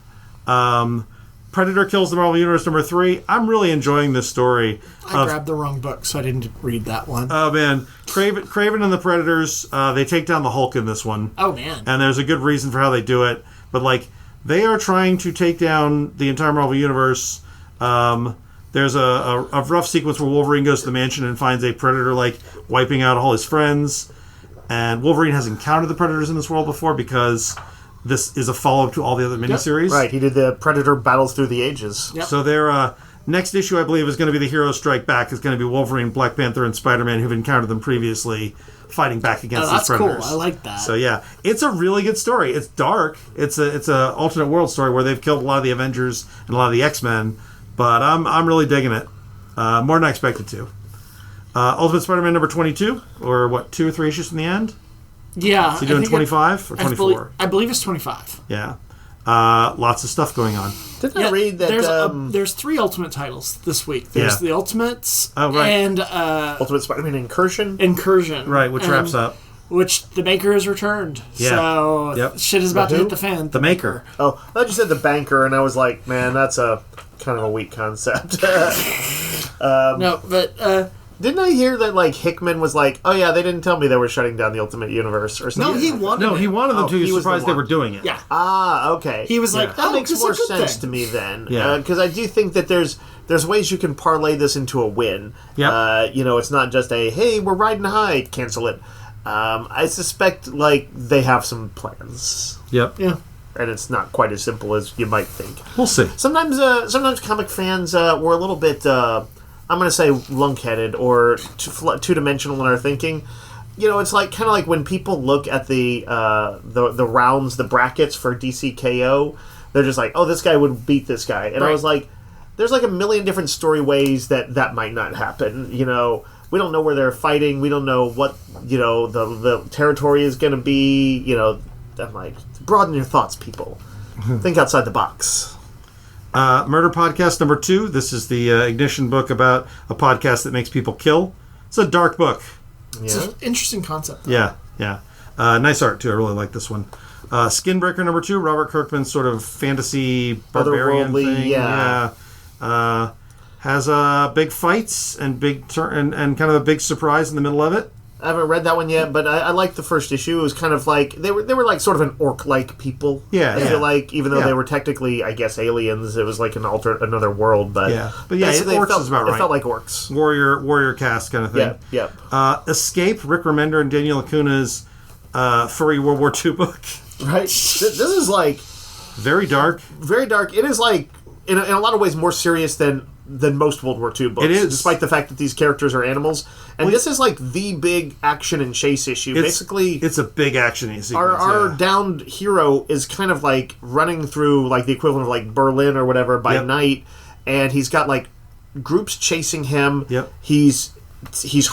Predator Kills the Marvel Universe number 3. I'm really enjoying this story. I grabbed the wrong book, so I didn't read that one. Oh, man. Kraven and the Predators, they take down the Hulk in this one. Oh, man. And there's a good reason for how they do it. But, like, they are trying to take down the entire Marvel Universe. There's a rough sequence where Wolverine goes to the mansion and finds a Predator, like, wiping out all his friends. And Wolverine has encountered the Predators in this world before because this is a follow-up to all the other miniseries. Right, he did the Predator Battles Through the Ages. Yep. So they're Next issue, I believe, is going to be the Heroes Strike Back. It's going to be Wolverine, Black Panther, and Spider-Man, who've encountered them previously, fighting back against these predators. That's cool. I like that. So yeah, it's a really good story. It's dark. It's a alternate world story where they've killed a lot of the Avengers and a lot of the X-Men, but I'm really digging it. More than I expected to. Ultimate Spider-Man number 22, or what, 2 or 3 issues from the end? Yeah. Is he doing 25 or 24? I believe it's 25. Yeah. Lots of stuff going on. Didn't I read that there's 3 Ultimate titles this week. There's the Ultimates and Ultimate Spider-Man Incursion? Right, which wraps up. Which the maker has returned. Yeah. So shit is about to hit the fan. The maker. Oh, I thought you said the banker, and I was like, man, that's a kind of a weak concept. No, but... didn't I hear that, like, Hickman was like, oh, yeah, they didn't tell me they were shutting down the Ultimate Universe or something? No, he wanted them to. He was surprised the they were doing it. Yeah. Ah, okay. He was like, that makes more sense to me then. Yeah. Because I do think that there's ways you can parlay this into a win. Yeah. It's not just a, hey, we're riding high, cancel it. I suspect, like, they have some plans. Yep. Yeah. And it's not quite as simple as you might think. We'll see. Sometimes comic fans were a little bit... I'm going to say lunk-headed or two-dimensional in our thinking. It's like kind of like when people look at the rounds, the brackets for DCKO, they're just like, oh, this guy would beat this guy. And I was like, there's like a million different story ways that might not happen. We don't know where they're fighting. We don't know what, the territory is going to be. I'm like, broaden your thoughts, people. Think outside the box. Murder Podcast number 2. This is the Ignition book about a podcast that makes people kill. It's a dark book. Yeah. It's an interesting concept, though. Yeah. Nice art, too. I really like this one. Skinbreaker number 2. Robert Kirkman's sort of fantasy barbarian thing. Yeah. Has big fights and big and kind of a big surprise in the middle of it. I haven't read that one yet, but I liked the first issue. It was kind of like they were like sort of an orc-like people. Yeah, I feel like even though they were technically, I guess, aliens, it was like another world. But orcs is about right. It felt like orcs, warrior cast kind of thing. Yep. Escape, Rick Remender and Daniel Acuna's furry World War II book. Right. This is like very dark. Very dark. It is like in a lot of ways more serious than most World War II books. It is. Despite the fact that these characters are animals. And this is like the big action and chase issue. Basically, it's a big action sequence. Our downed hero is kind of like running through like the equivalent of like Berlin or whatever by night, and he's got like groups chasing him. Yep. He's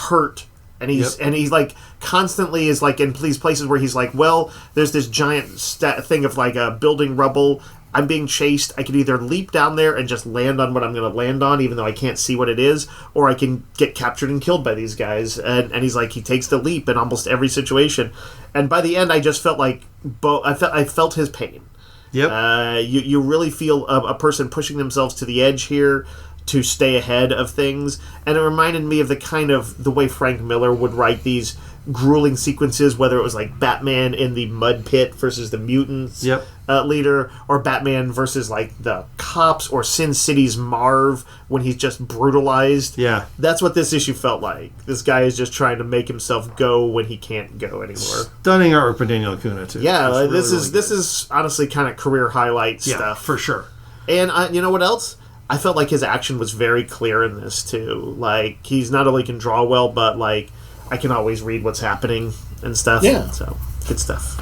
hurt. And he's like constantly is like in these places where he's like, well, there's this giant thing of like a building rubble. I'm being chased. I can either leap down there and just land on what I'm going to land on, even though I can't see what it is, or I can get captured and killed by these guys. And he's like, he takes the leap in almost every situation. And by the end, I just felt like I felt his pain. Yep. You really feel a person pushing themselves to the edge here to stay ahead of things. And it reminded me of the way Frank Miller would write these grueling sequences, whether it was like Batman in the mud pit versus the mutants leader, or Batman versus like the cops, or Sin City's Marv when he's just brutalized. Yeah. That's what this issue felt like. This guy is just trying to make himself go when he can't go anymore. Stunning art by Daniel Acuna too. Yeah, this is honestly kind of career highlight stuff. Yeah, for sure. And you know what else? I felt like his action was very clear in this too. Like, he's not only can draw well, but like I can always read what's happening and stuff. Yeah. So, good stuff.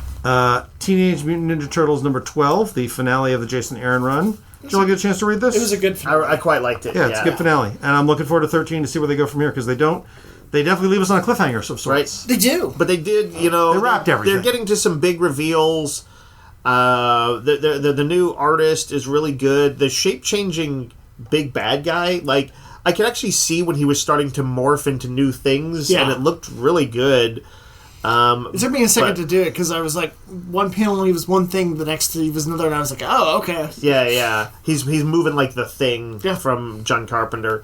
Teenage Mutant Ninja Turtles number 12, the finale of the Jason Aaron run. Did you all get a chance to read this? It was a good finale. I quite liked it. Yeah, it's a good finale. And I'm looking forward to 13 to see where they go from here, because they definitely leave us on a cliffhanger of sorts. Right. They do. But they did, they wrapped everything. They're getting to some big reveals. The new artist is really good. The shape-changing big bad guy, like, I could actually see when he was starting to morph into new things, and it looked really good. It took me a second to do it, because I was like, one panel he was one thing, the next he was another, and I was like, oh, okay. Yeah. He's moving like the Thing from John Carpenter.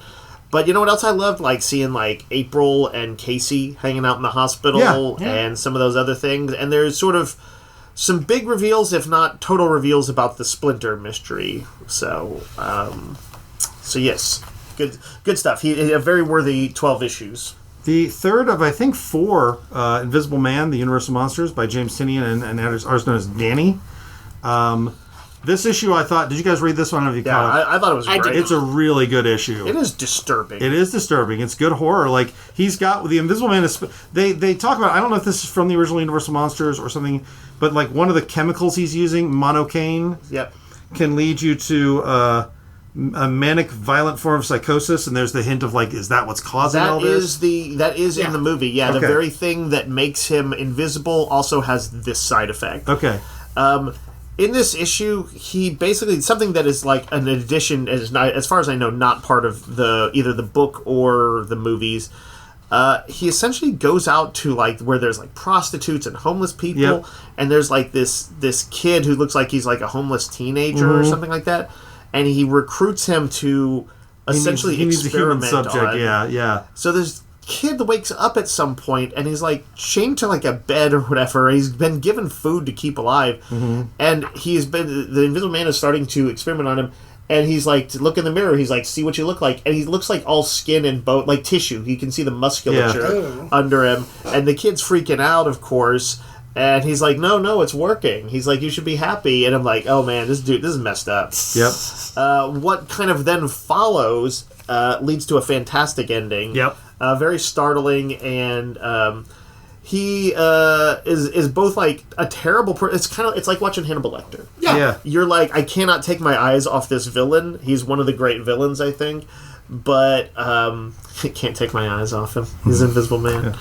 But you know what else I loved? Like seeing like April and Casey hanging out in the hospital and some of those other things. And there's sort of some big reveals, if not total reveals, about the Splinter mystery. So yes, good stuff. A very worthy 12 issues. The third of, I think, 4 Invisible Man, The Universal Monsters by James Tynion and ours known as Danny. This issue, I thought... Did you guys read this one? I thought it was great. It's a really good issue. It is disturbing. It is disturbing. It's good horror. Like, he's got... The Invisible Man is... They talk about... I don't know if this is from the original Universal Monsters or something, but, like, one of the chemicals he's using, monocaine, can lead you to a manic, violent form of psychosis, and there's the hint of, like, is that what's causing all this? That is in the movie, The very thing that makes him invisible also has this side effect. Okay. In this issue, he basically something that is like an addition, as far as I know, not part of either the book or the movies. He essentially goes out to like where there's like prostitutes and homeless people, and there's like this kid who looks like he's like a homeless teenager or something like that, and he recruits him to essentially experiment a human subject. on. Yeah. So there's kid wakes up at some point and he's like chained to like a bed or whatever. He's been given food to keep alive, and the Invisible Man is starting to experiment on him, and he's like, to look in the mirror, he's like, see what you look like, and he looks like all skin and bone, like tissue. He can see the musculature under him, and the kid's freaking out, of course, and he's like, no, it's working. He's like, you should be happy. And I'm like, oh man, this is messed up. What kind of then follows leads to a fantastic ending. Very startling, and he is both like a terrible person. It's like watching Hannibal Lecter. You're like, I cannot take my eyes off this villain. He's one of the great villains, I think, but I can't take my eyes off him. He's Invisible Man.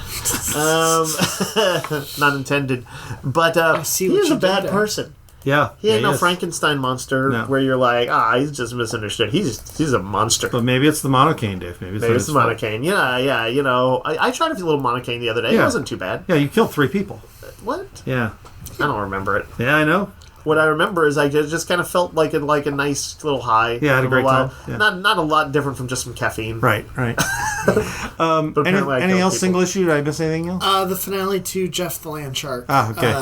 Not intended, but he is a bad person. He ain't no Frankenstein monster where you're like, he's just misunderstood. He's a monster. But maybe it's the monocaine, Dave. Maybe it's the monocaine. Yeah. You know, I tried a little monocaine the other day. It wasn't too bad. Yeah, you killed 3 people. What? Yeah. I don't remember it. Yeah, I know. What I remember is I just kind of felt like a nice little high. Yeah, I had a great time. Yeah. Not a lot different from just some caffeine. Right. But anything else? Single issue? Did I miss anything else? The finale to Jeff the Land Shark. Okay.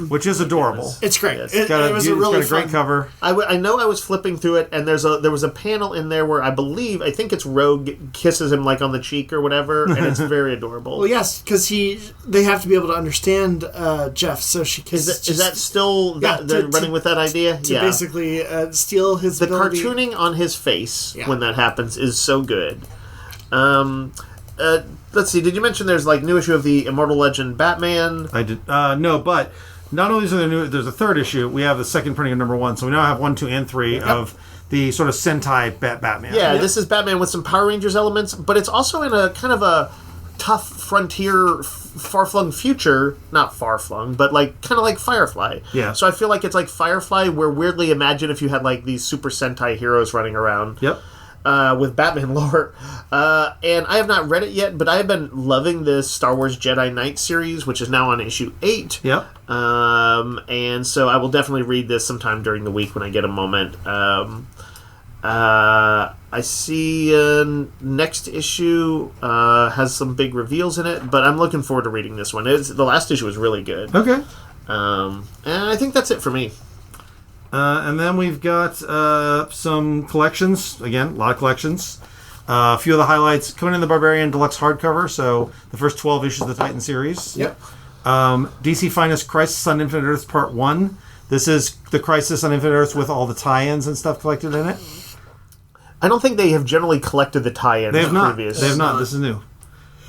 Which is adorable. It's great. Yes. It was a really got a great cover. I know I was flipping through it, and there was a panel in there where I think it's Rogue kisses him like on the cheek or whatever, and it's very adorable. Well, yes, because they have to be able to understand Jeff, so she kisses. Is that still they're running with that idea? To basically steal his ability. Cartooning on his face when that happens is so good. Let's see. Did you mention there's like new issue of the Immortal Legend Batman? I did. No, but not only is there there's a third issue. We have the second printing of number 1, so we now have 1, 2, and 3 of the sort of Sentai Batman. Yeah, this is Batman with some Power Rangers elements, but it's also in a kind of a tough frontier, far-flung future. Not far-flung, but like kind of like Firefly. Yeah. So I feel like it's like Firefly, where weirdly imagine if you had like these Super Sentai heroes running around. With Batman lore. And I have not read it yet, but I have been loving this Star Wars Jedi Knight series, which is now on issue 8. And so I will definitely read this sometime during the week when I get a moment. I see next issue has some big reveals in it, but I'm looking forward to reading this one. The last issue was really good. Okay. And I think that's it for me. And then we've got some collections. Again, a lot of collections. A few of the highlights. Conan the Barbarian Deluxe hardcover, so the first 12 issues of the Titan series. DC Finest Crisis on Infinite Earths Part 1. This is the Crisis on Infinite Earths with all the tie-ins and stuff collected in it. I don't think they have generally collected the tie-ins. They have not. Previous. They have not. This is new.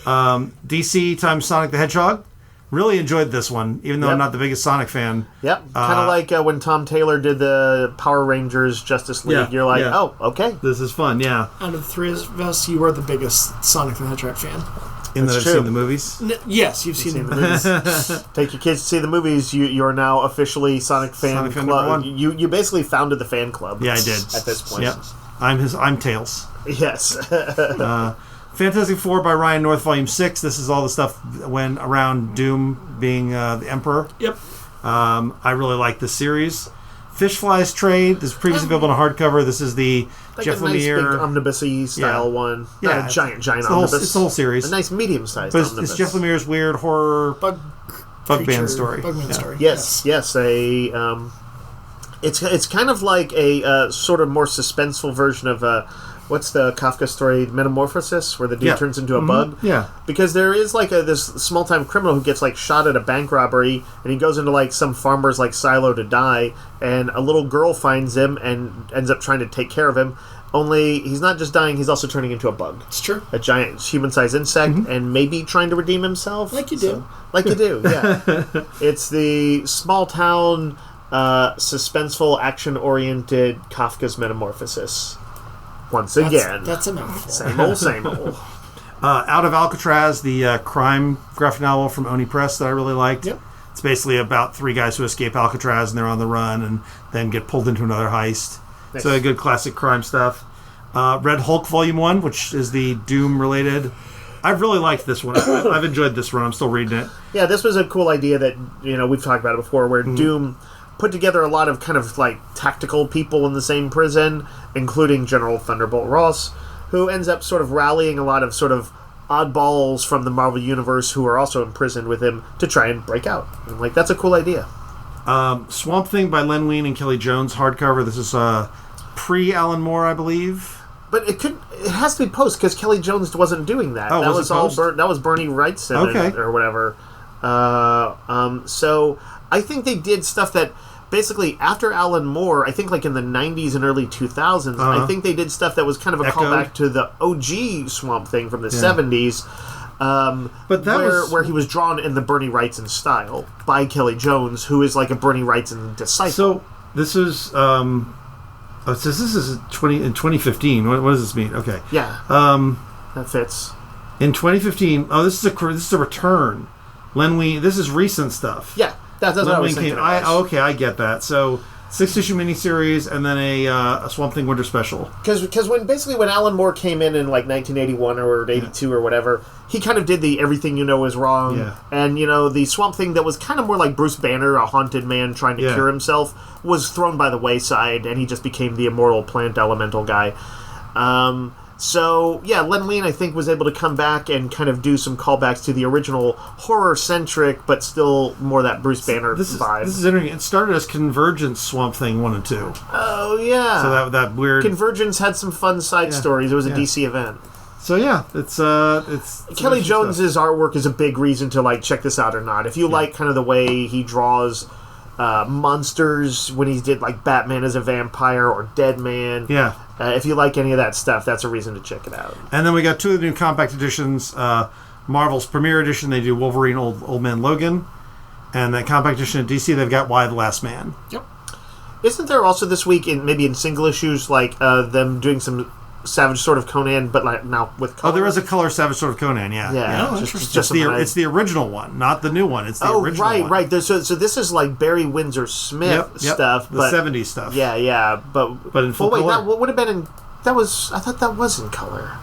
DC times Sonic the Hedgehog. Really enjoyed this one, even though I'm not the biggest Sonic fan. Kind of like when Tom Taylor did the Power Rangers Justice League. You're like, oh, okay. This is fun, Out of the 3 of us, you are the biggest Sonic the Hedgehog fan. In that I've seen the movies? Yes, you've seen the movies. Take your kids to see the movies. You are now officially Sonic fan club. You basically founded the fan club. Yeah, I did. At this point. Yep. I'm Tails. Yes. Fantastic Four by Ryan North, Volume 6. This is all the stuff when around Doom being the Emperor. I really like this series. Fishflies trade. This is previously available on hardcover. This is the like Jeff a nice Lemire big omnibus-y style one. Yeah, not a giant omnibus. It's the whole series. A nice medium-sized but omnibus. It's Jeff Lemire's weird horror Bugman story. Yes. It's kind of like a sort of more suspenseful version of what's the Kafka story, Metamorphosis, where the dude turns into a bug? Yeah. Because there is like this small-time criminal who gets like shot at a bank robbery, and he goes into like some farmer's like silo to die, and a little girl finds him and ends up trying to take care of him. Only he's not just dying, he's also turning into a bug. It's true. A giant human-sized insect, and maybe trying to redeem himself. Like you do. Like you do, yeah. It's the small-town, suspenseful, action-oriented Kafka's Metamorphosis. Once again. That's a mouthful. Same old. Out of Alcatraz, the crime graphic novel from Oni Press that I really liked. Yep. It's basically about 3 guys who escape Alcatraz and they're on the run and then get pulled into another heist. Nice. So good classic crime stuff. Red Hulk Volume 1, which is the Doom-related. I've really liked this one. I've enjoyed this one. I'm still reading it. Yeah, this was a cool idea that, we've talked about it before, where Doom put together a lot of kind of, like, tactical people in the same prison, including General Thunderbolt Ross, who ends up sort of rallying a lot of sort of oddballs from the Marvel Universe who are also imprisoned with him to try and break out. And, like, that's a cool idea. Swamp Thing by Len Wein and Kelley Jones hardcover. This is pre-Alan Moore, I believe. But it has to be post because Kelley Jones wasn't doing that. Oh, that was it post? That was Bernie Wrightson or whatever. So I think they did stuff that basically after Alan Moore, I think like in the 90s and early 2000s, I think they did stuff that was kind of a callback to the OG Swamp Thing from the 70s. But that where he was drawn in the Bernie Wrightson style by Kelley Jones, who is like a Bernie Wrightson disciple. So this is this is in 2015. What does this mean? Okay. Yeah. That fits. In 2015. Oh, this is a return. Len Wein. This is recent stuff. Yeah. That's what I was thinking. Okay, I get that. So 6-issue miniseries and then a Swamp Thing Winter Special. Because when Alan Moore came in like 1981 or 82 or whatever, he kind of did the everything you know is wrong. Yeah. And, the Swamp Thing that was kind of more like Bruce Banner, a haunted man trying to cure himself, was thrown by the wayside, and he just became the immortal plant elemental guy. So, yeah, Len Wein, I think, was able to come back and kind of do some callbacks to the original horror-centric, but still more that Bruce Banner vibe. This is interesting. It started as Convergence Swamp Thing 1 and 2. Oh, yeah. So that weird... Convergence had some fun side stories. It was a DC event. So, yeah, it's Kelley Jones's artwork is a big reason to, like, check this out or not. If you like kind of the way he draws... monsters when he did like Batman as a vampire or Dead Man. Yeah. If you like any of that stuff, that's a reason to check it out. And then we got 2 of the new compact editions. Marvel's Premier Edition, they do Wolverine Old Man Logan. And that compact edition at DC, they've got Why the Last Man. Yep. Isn't there also this week, maybe in single issues, like them doing some Savage Sword of Conan, but like now with color? Oh, there is a color Savage Sword of Conan, yeah. Yeah. Oh, It's the original one, not the new one. It's the original one. Right. So this is like Barry Windsor Smith stuff. The 70s stuff. Yeah. But in full color. That would have been in... I thought that was in color.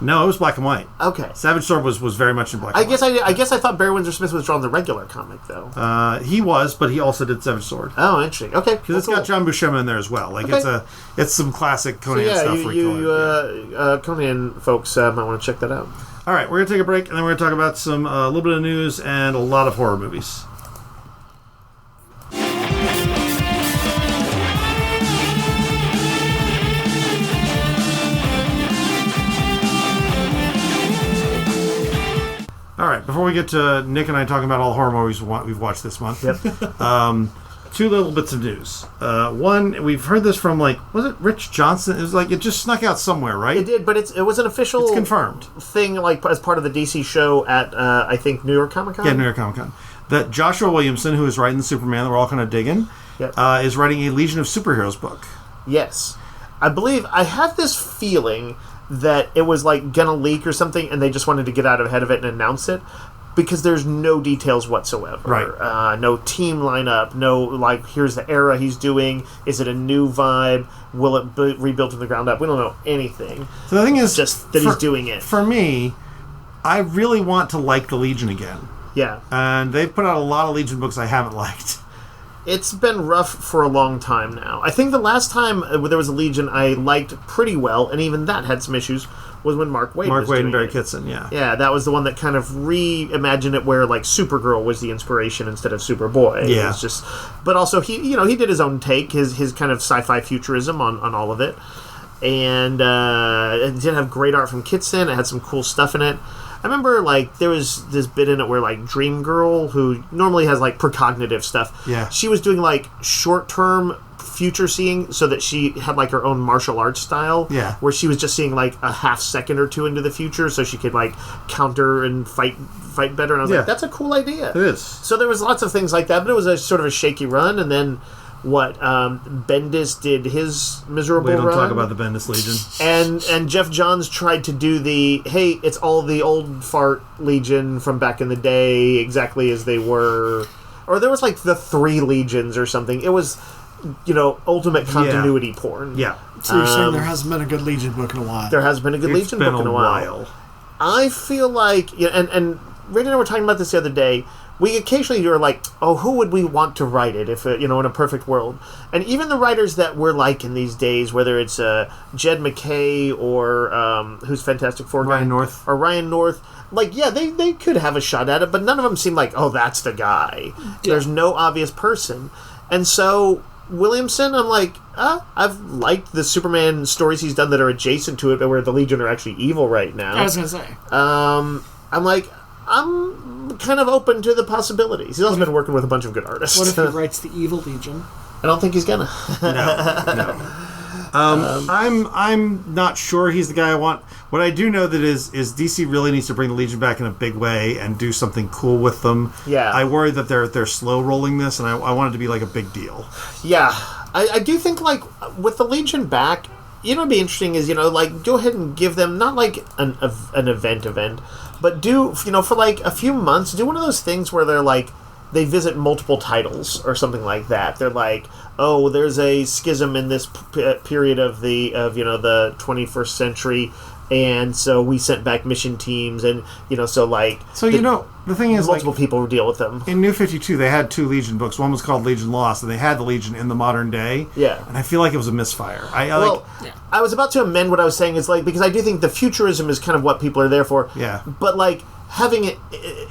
No, it was black and white. Okay. Savage Sword was very much in black and white. I guess I thought Barry Windsor Smith was drawing the regular comic, though. He was, but he also did Savage Sword. Oh, interesting. Okay. Because it's got John Buscema in there as well. Like, it's some classic Conan stuff. Conan folks might want to check that out. All right, we're going to take a break, and then we're going to talk about some a little bit of news and a lot of horror movies. All right, before we get to Nick and I talking about all the horror movies we've watched this month, 2 little bits of news. One, we've heard this from, was it Rich Johnson? It was it just snuck out somewhere, right? It did, but it was an official... It's confirmed. ...thing, as part of the DC show at, I think, New York Comic Con? Yeah, New York Comic Con. That Joshua Williamson, who is writing the Superman that we're all kind of digging, is writing a Legion of Superheroes book. Yes. I believe... I have this feeling... that it was gonna leak or something, and they just wanted to get out ahead of it and announce it, because there's no details whatsoever. Right. No team lineup. No here's the era he's doing. Is it a new vibe? Will it be rebuilt from the ground up? We don't know anything. So the thing is, just that he's doing it. For me, I really want to like the Legion again. Yeah. And they've put out a lot of Legion books I haven't liked. It's been rough for a long time now. I think the last time there was a Legion I liked pretty well, and even that had some issues, was when Mark Waid was doing and Barry it. Kitson, yeah. Yeah, that was the one that kind of reimagined it where Supergirl was the inspiration instead of Superboy. Yeah. It was just, but also he did his own take, his kind of sci-fi futurism on all of it. and it did have great art from Kitson. It had some cool stuff in it. I remember, like, there was this bit in it where, like, Dream Girl, who normally has, like, precognitive stuff, she was doing, like, short-term future seeing so that she had, like, her own martial arts style, where she was just seeing, like, a half second or two into the future so she could, like, counter and fight better. And I was like, that's a cool idea. It is. So there was lots of things like that, but it was a sort of a shaky run, and then... Bendis did his miserable run. We don't talk about the Bendis Legion. And Jeff Johns tried to do it's all the old fart Legion from back in the day, exactly as they were. Or there was like the 3 Legions or something. It was, ultimate continuity porn. Yeah. So you're saying there hasn't been a good Legion book in a while. There hasn't been a good Legion book in a while. I feel like, and Randy and I were talking about this the other day, we occasionally are like, oh, who would we want to write it if, in a perfect world? And even the writers that we're liking these days, whether it's Jed McKay or who's Fantastic Four Ryan North. Or Ryan North, like, they could have a shot at it, but none of them seem like, oh, that's the guy. Yeah. There's no obvious person. And so Williamson, I'm like, I've liked the Superman stories he's done that are adjacent to it, but where the Legion are actually evil right now. I was going to say. I'm like... I'm kind of open to the possibilities. He's also been working with a bunch of good artists. What if he writes the Evil Legion? I don't think he's gonna. No. I'm not sure he's the guy I want. What I do know that is DC really needs to bring the Legion back in a big way and do something cool with them. Yeah. I worry that they're slow rolling this, and I want it to be like a big deal. Yeah. I do think, like, with the Legion back, what'd be interesting is, go ahead and give them, not like an event, but do, for like a few months, do one of those things where they're like, they visit multiple titles or something like that. They're like, oh, there's a schism in this period of the 21st century, and so we sent back mission teams, and the thing is, multiple people deal with them. In New 52, they had 2 Legion books. One was called Legion Lost, and they had the Legion in the modern day. Yeah, and I feel like it was a misfire. I was about to amend what I was saying. Is like, because I do think the futurism is kind of what people are there for. Yeah, but like having it,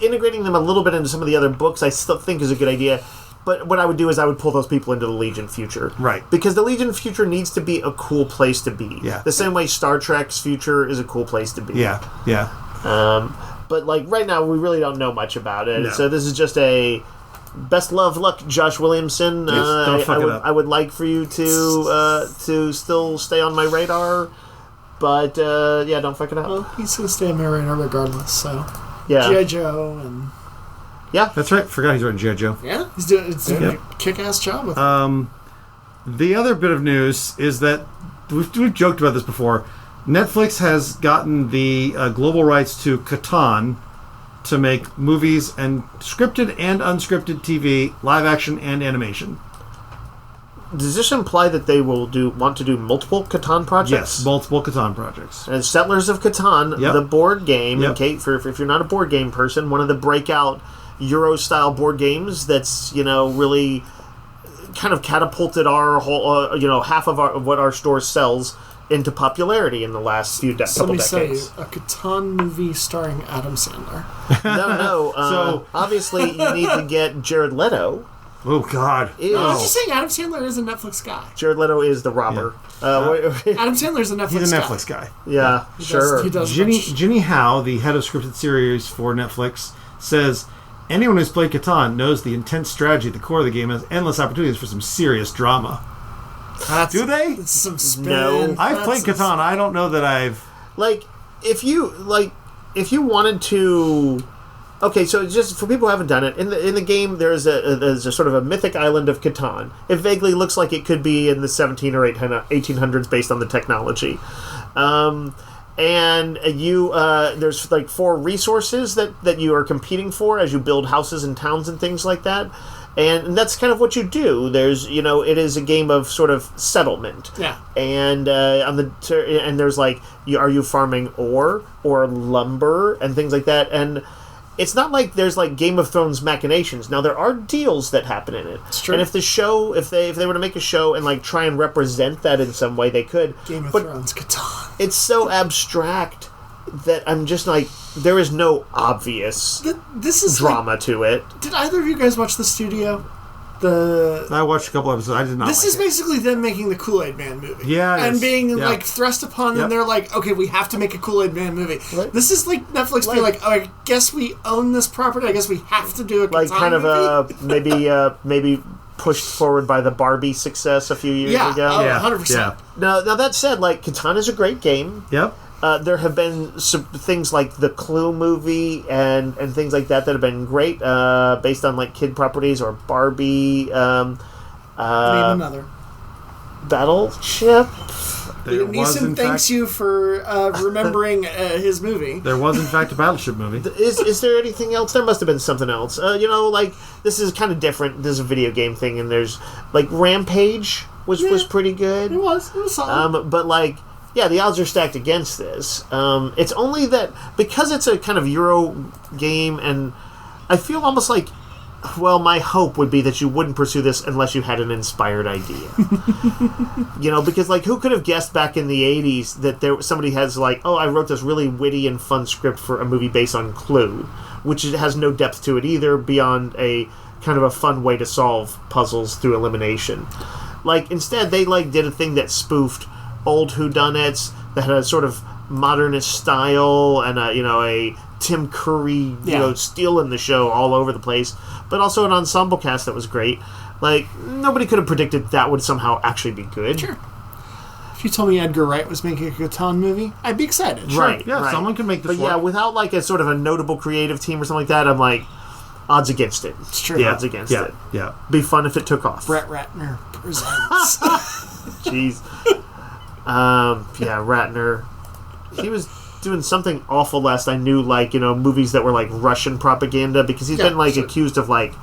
integrating them a little bit into some of the other books, I still think is a good idea. But what I would do is I would pull those people into the Legion future. Right. Because the Legion future needs to be a cool place to be. Yeah. The same way Star Trek's future is a cool place to be. Yeah, yeah. But, like, right now we really don't know much about it. No. So this is just a best luck, Josh Williamson. Yes, don't fuck it up. I would like for you to still stay on my radar. But, don't fuck it up. Well, he's going to stay on my radar regardless, so... Yeah. G.I. Joe and... Yeah. That's right. Forgot he's writing G.I. Joe. Yeah. He's doing a kick-ass job with it. The other bit of news is that, we've joked about this before, Netflix has gotten the global rights to Catan to make movies and scripted and unscripted TV, live action and animation. Does this imply that they will want to do multiple Catan projects? Yes, multiple Catan projects. And Settlers of Catan, the board game, Yep. if you're not a board game person, one of the breakout Euro-style board games that's, really kind of catapulted our whole, half of what our store sells into popularity in the last few couple decades. Let me say, a Catan movie starring Adam Sandler. No. So obviously, you need to get Jared Leto. Oh, God. I was just saying Adam Sandler is a Netflix guy. Jared Leto is the robber. Adam Sandler's a Netflix guy. He's a Netflix guy. Yeah, sure. He does Ginny Howe, the head of scripted series for Netflix, says, anyone who's played Catan knows the intense strategy at the core of the game has endless opportunities for some serious drama. Do they? It's some spin. No. I've played Catan. I don't know that I've... If you wanted to... Okay, so just for people who haven't done it, in the game there's a sort of a mythic island of Catan. It vaguely looks like it could be in the 17 or 1800s based on the technology. And there's 4 resources that you are competing for as you build houses and towns and things like that. And that's kind of what you do. There's, it is a game of sort of settlement. Yeah. And and there's are you farming ore or lumber and things like that. And it's not like there's Game of Thrones machinations. Now there are deals that happen in it. It's true. And if they were to make a show and try and represent that in some way, they could. Game of Thrones, Catan. It's so abstract that I'm just there is no obvious this is drama to it. Did either of you guys watch The Studio? I watched a couple episodes. I did not. This is basically them making the Kool-Aid Man movie. Yeah, and being like thrust upon, and they're like, okay, we have to make a Kool-Aid Man movie. Right. This is like Netflix being like, oh, I guess we own this property. I guess we have to do a maybe pushed forward by the Barbie success a few years ago. Yeah, 100%. Yeah. Now that said, like Katana's a great game. Yep. There have been some things like the Clue movie and things like that have been great, based on like kid properties or Barbie. Name another. Battleship. Liam Neeson thanks you for remembering his movie. There was in fact a Battleship movie. Is there anything else? There must have been something else. Like this is kind of different. This is a video game thing, and there's like Rampage was pretty good. It was solid. But like. Yeah, the odds are stacked against this. It's only that because it's a kind of Euro game, and I feel almost like, well, my hope would be that you wouldn't pursue this unless you had an inspired idea. Because like who could have guessed back in the 80s that somebody has like, oh, I wrote this really witty and fun script for a movie based on Clue, which has no depth to it either beyond a kind of a fun way to solve puzzles through elimination. Like instead they like did a thing that spoofed old whodunits that had a sort of modernist style and a Tim Curry stealing the show all over the place, but also an ensemble cast that was great. Like nobody could have predicted that would somehow actually be good. Sure. If you told me Edgar Wright was making a Catan movie, I'd be excited. Sure. Right. Yeah, right. Someone can make this work. But without like a sort of a notable creative team or something like that, I'm like, odds against it. It's true. Yeah, odds against it. Yeah. Be fun if it took off. Brett Ratner presents. Jeez. Ratner. He was doing something awful last I knew, like, movies that were like Russian propaganda, because he's been like accused of like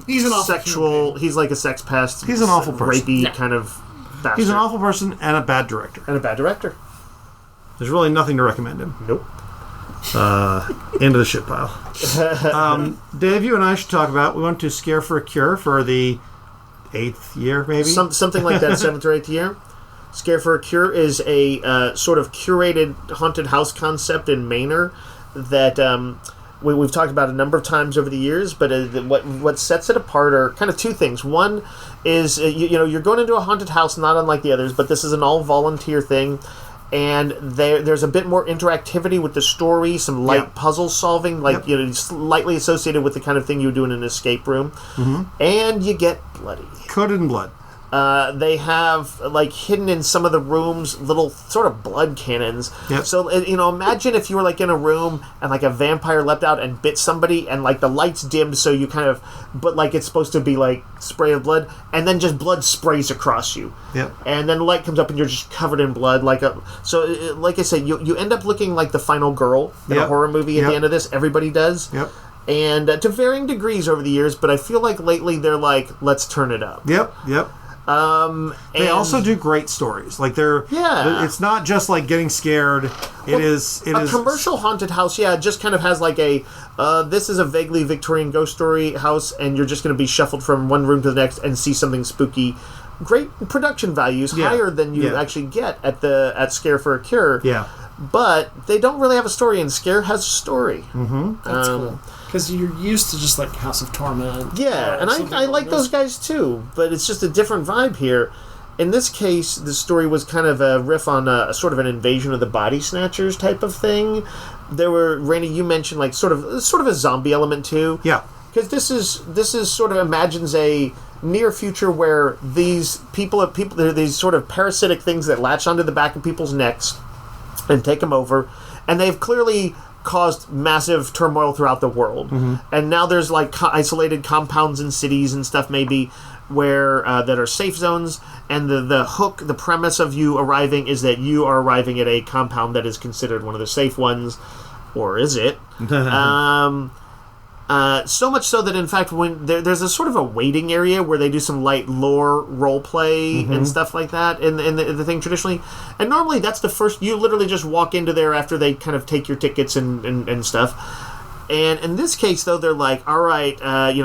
he's an sexual. He's like a sex pest. He's an awful person. Rapey kind of bastard. He's an awful person and a bad director. There's really nothing to recommend him. Nope. Into the shit pile. Dave, you and I should talk about. We went to Scare for a Cure for the 8th year, maybe something like that, 7th or 8th year. Scare for a Cure is a sort of curated haunted house concept in Manor that we've talked about a number of times over the years, but what sets it apart are kind of two things. One is, you're going into a haunted house not unlike the others, but this is an all-volunteer thing, and there's a bit more interactivity with the story, some light puzzle solving, slightly associated with the kind of thing you would do in an escape room, and you get bloody. Coated in blood. They have, like, hidden in some of the rooms little sort of blood cannons. Yep. So, imagine if you were, like, in a room and, like, a vampire leapt out and bit somebody and, like, the lights dimmed so you kind of... But, like, it's supposed to be, like, spray of blood. And then just blood sprays across you. Yep. And then the light comes up and you're just covered in blood. Like I said, you end up looking like the final girl in a horror movie at the end of this. Everybody does. Yep. And to varying degrees over the years, but I feel like lately they're like, let's turn it up. Yep. They also do great stories. Like it's not just like getting scared. It is commercial haunted house. Yeah, it just kind of has like this is a vaguely Victorian ghost story house, and you're just going to be shuffled from one room to the next and see something spooky. Great production values, higher than you actually get at Scare for a Cure. Yeah, but they don't really have a story, and Scare has a story. Mm-hmm. That's cool. Because you're used to just like House of Torment. Yeah, and I like those guys too, but it's just a different vibe here. In this case, the story was kind of a riff on a sort of an Invasion of the Body Snatchers type of thing. There were, Randy, you mentioned like sort of a zombie element too. Yeah, because this is sort of imagines a near future where these people there are these sort of parasitic things that latch onto the back of people's necks and take them over, and they've clearly caused massive turmoil throughout the world. And now there's like isolated compounds in cities and stuff maybe where that are safe zones, and the premise of you arriving is that you are arriving at a compound that is considered one of the safe ones, or is it? So much so that in fact when there's a sort of a waiting area where they do some light lore role play and stuff like that in the thing traditionally, and normally that's the first, you literally just walk into there after they kind of take your tickets and stuff. And in this case though, they're like, all right,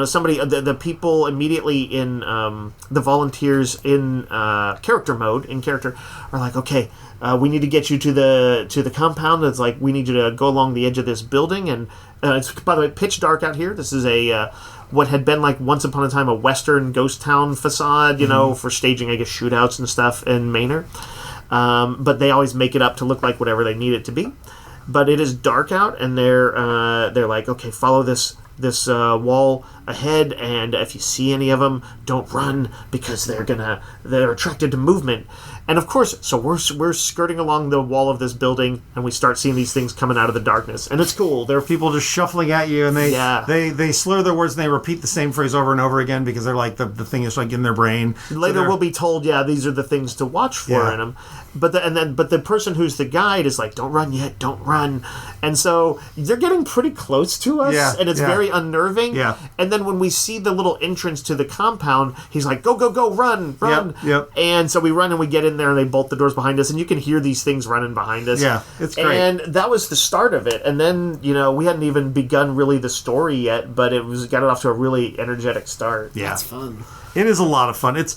somebody the people immediately in the volunteers in character mode are like, okay, we need to get you to the compound. It's like, we need you to go along the edge of this building, and it's, by the way, pitch dark out here. This is a what had been like once upon a time a Western ghost town facade, you know, for staging, I guess, shootouts and stuff in Manor. But they always make it up to look like whatever they need it to be. But it is dark out, and they're like, okay, follow this wall ahead, and if you see any of them, don't run because they're attracted to movement. And of course, so we're skirting along the wall of this building, and we start seeing these things coming out of the darkness, and it's cool. There are people just shuffling at you, and they slur their words, and they repeat the same phrase over and over again because they're like the thing is like in their brain. Later, we'll be told, these are the things to watch for in them. But the person who's the guide is like, don't run yet, don't run. And so they're getting pretty close to us, and it's very unnerving. Yeah. And then when we see the little entrance to the compound, he's like, go, run. Yep. And so we run and we get in there and they bolt the doors behind us, and you can hear these things running behind us. Yeah, it's great. And that was the start of it. And then, we hadn't even begun really the story yet, but got it off to a really energetic start. Yeah. That's fun. It is a lot of fun. It's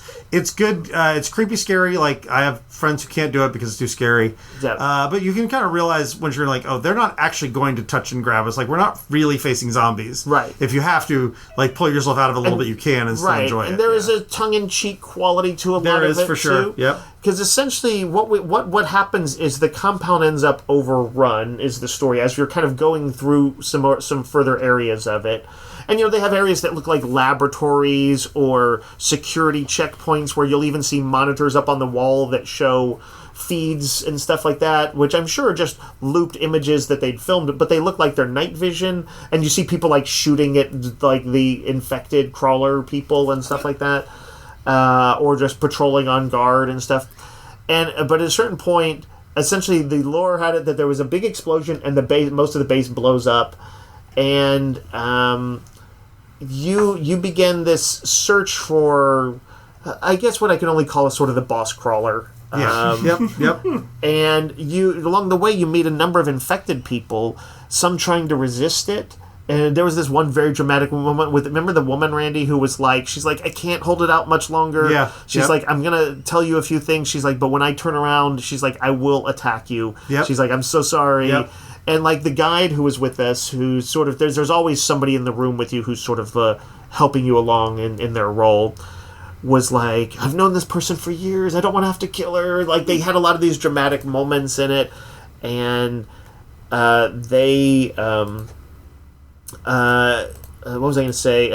good. It's creepy, scary. Like, I have friends who can't do it because it's too scary. Yeah. But you can kind of realize when you're like, oh, they're not actually going to touch and grab us. Like, we're not really facing zombies. Right. If you have to, like, pull yourself out of it a little bit, you can and still enjoy it. And there is a tongue-in-cheek quality to a lot of it, There is, for sure. Too. Yep. Because essentially what happens is the compound ends up overrun, is the story, as you're kind of going through some further areas of it. And, they have areas that look like laboratories or security checkpoints where you'll even see monitors up on the wall that show feeds and stuff like that, which I'm sure are just looped images that they'd filmed, but they look like they're night vision, and you see people, like, shooting at, like, the infected crawler people and stuff like that, or just patrolling on guard and stuff. But at a certain point, essentially, the lore had it that there was a big explosion, and most of the base blows up, and you begin this search for, I guess, what I can only call a sort of the boss crawler. Yeah. Yep. And along the way, you meet a number of infected people, some trying to resist it. And there was this one very dramatic moment remember the woman, Randy, who was like, she's like, I can't hold it out much longer. Yeah. She's like, I'm going to tell you a few things. She's like, but when I turn around, she's like, I will attack you. Yep. She's like, I'm so sorry. Yep. And, like, the guide who was with us, who sort of, there's always somebody in the room with you who's sort of helping you along in their role, was like, I've known this person for years. I don't want to have to kill her. Like, they had a lot of these dramatic moments in it. And they, what was I going to say?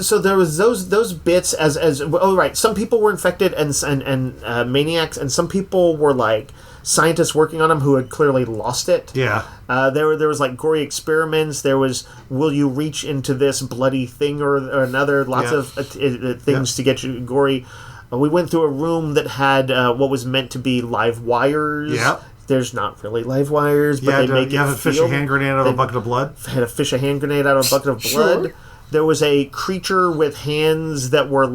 So there was those bits right. Some people were infected and maniacs, and some people were like scientists working on them who had clearly lost it. Yeah. There was like gory experiments. There was, will you reach into this bloody thing or another? Lots of things to get you gory. We went through a room that had what was meant to be live wires. Yeah. There's not really live wires, but they make it have a fish a hand grenade out of a bucket of blood. Had a fish a hand grenade out of a bucket of blood. Sure. There was a creature with hands that were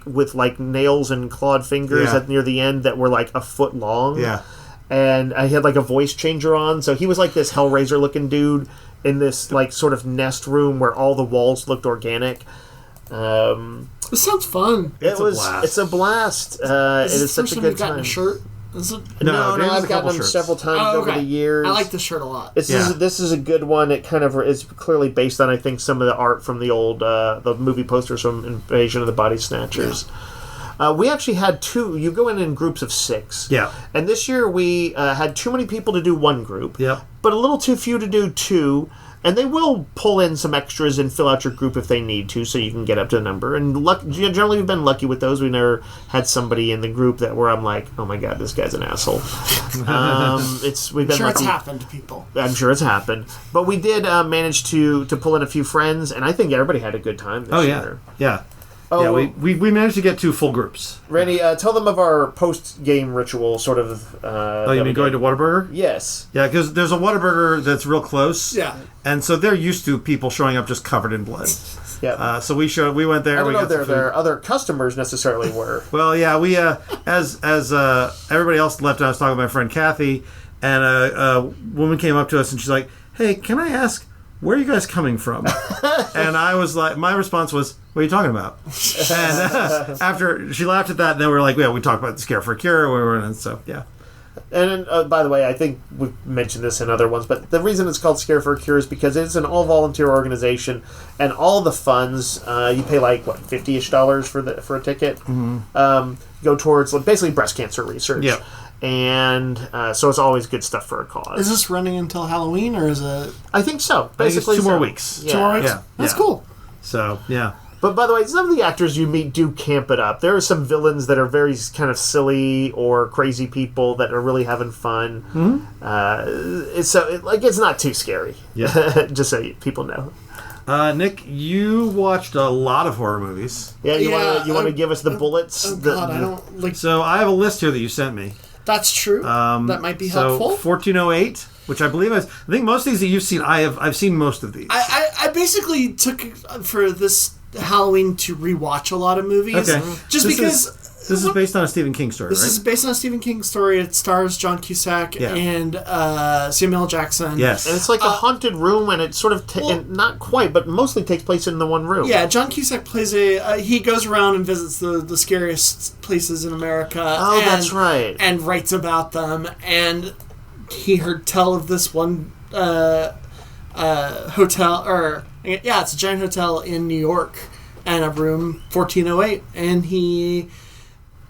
with nails and clawed fingers near the end that were like a foot long. Yeah. And I had like a voice changer on, so he was like this Hellraiser looking dude in this like sort of nest room where all the walls looked organic. This sounds fun. It's a blast. It is such a good time. A shirt? No, I've gotten them several times over the years. I like this shirt a lot. This is a good one. It kind of is clearly based on, I think, some of the art from the old the movie posters from Invasion of the Body Snatchers. Yeah. We actually had two. You go in groups of 6. Yeah. And this year we had too many people to do one group. Yeah. But a little too few to do 2. And they will pull in some extras and fill out your group if they need to, so you can get up to the number. And generally, we've been lucky with those. We never had somebody in the group where I'm like, oh my god, this guy's an asshole. We've been lucky. It's happened to people. I'm sure it's happened, but we did manage to pull in a few friends, and I think everybody had a good time this year. Yeah. Oh, yeah, we managed to get 2 full groups. Randy, tell them of our post-game ritual, sort of. You mean going to Whataburger? Yes. Yeah, because there's a Whataburger that's real close. Yeah. And so they're used to people showing up just covered in blood. Yeah. So we went there. I don't know if their other customers necessarily were. Well, yeah, we as everybody else left, I was talking with my friend Kathy, and a woman came up to us and she's like, "Hey, can I ask, where are you guys coming from?" And I was like, my response was, "What are you talking about?" And after she laughed at that, and then we were like, "Yeah, we talked about the Scare for a Cure," and so yeah. And by the way, I think we've mentioned this in other ones, but the reason it's called Scare for a Cure is because it's an all-volunteer organization, and all the funds, you pay like, what, $50-ish for a ticket, go towards basically breast cancer research. Yeah. And so it's always good stuff for a cause. Is this running until Halloween, or is it... I think so. Basically, 2 more weeks. Yeah. 2 more weeks? Yeah. That's cool. So, yeah. But by the way, some of the actors you meet do camp it up. There are some villains that are very kind of silly or crazy people that are really having fun. It's not too scary. Yeah. Just so people know. Nick, you watched a lot of horror movies. Yeah, you want to give us the bullets? Oh, God, I don't... like. So I have a list here that you sent me. That's true. That might be helpful. 1408, which I believe I think most of these that you've seen, I've seen most of these. I basically took for this Halloween to rewatch a lot of movies. Okay. This is based on a Stephen King story, This right? is based on a Stephen King story. It stars John Cusack and Samuel L. Jackson. Yes. And it's like a haunted room, and it sort of, and not quite, but mostly takes place in the one room. Yeah, John Cusack plays he goes around and visits the scariest places in America. Oh, that's right. And writes about them. And he heard tell of this one hotel, it's a giant hotel in New York, and a room 1408, and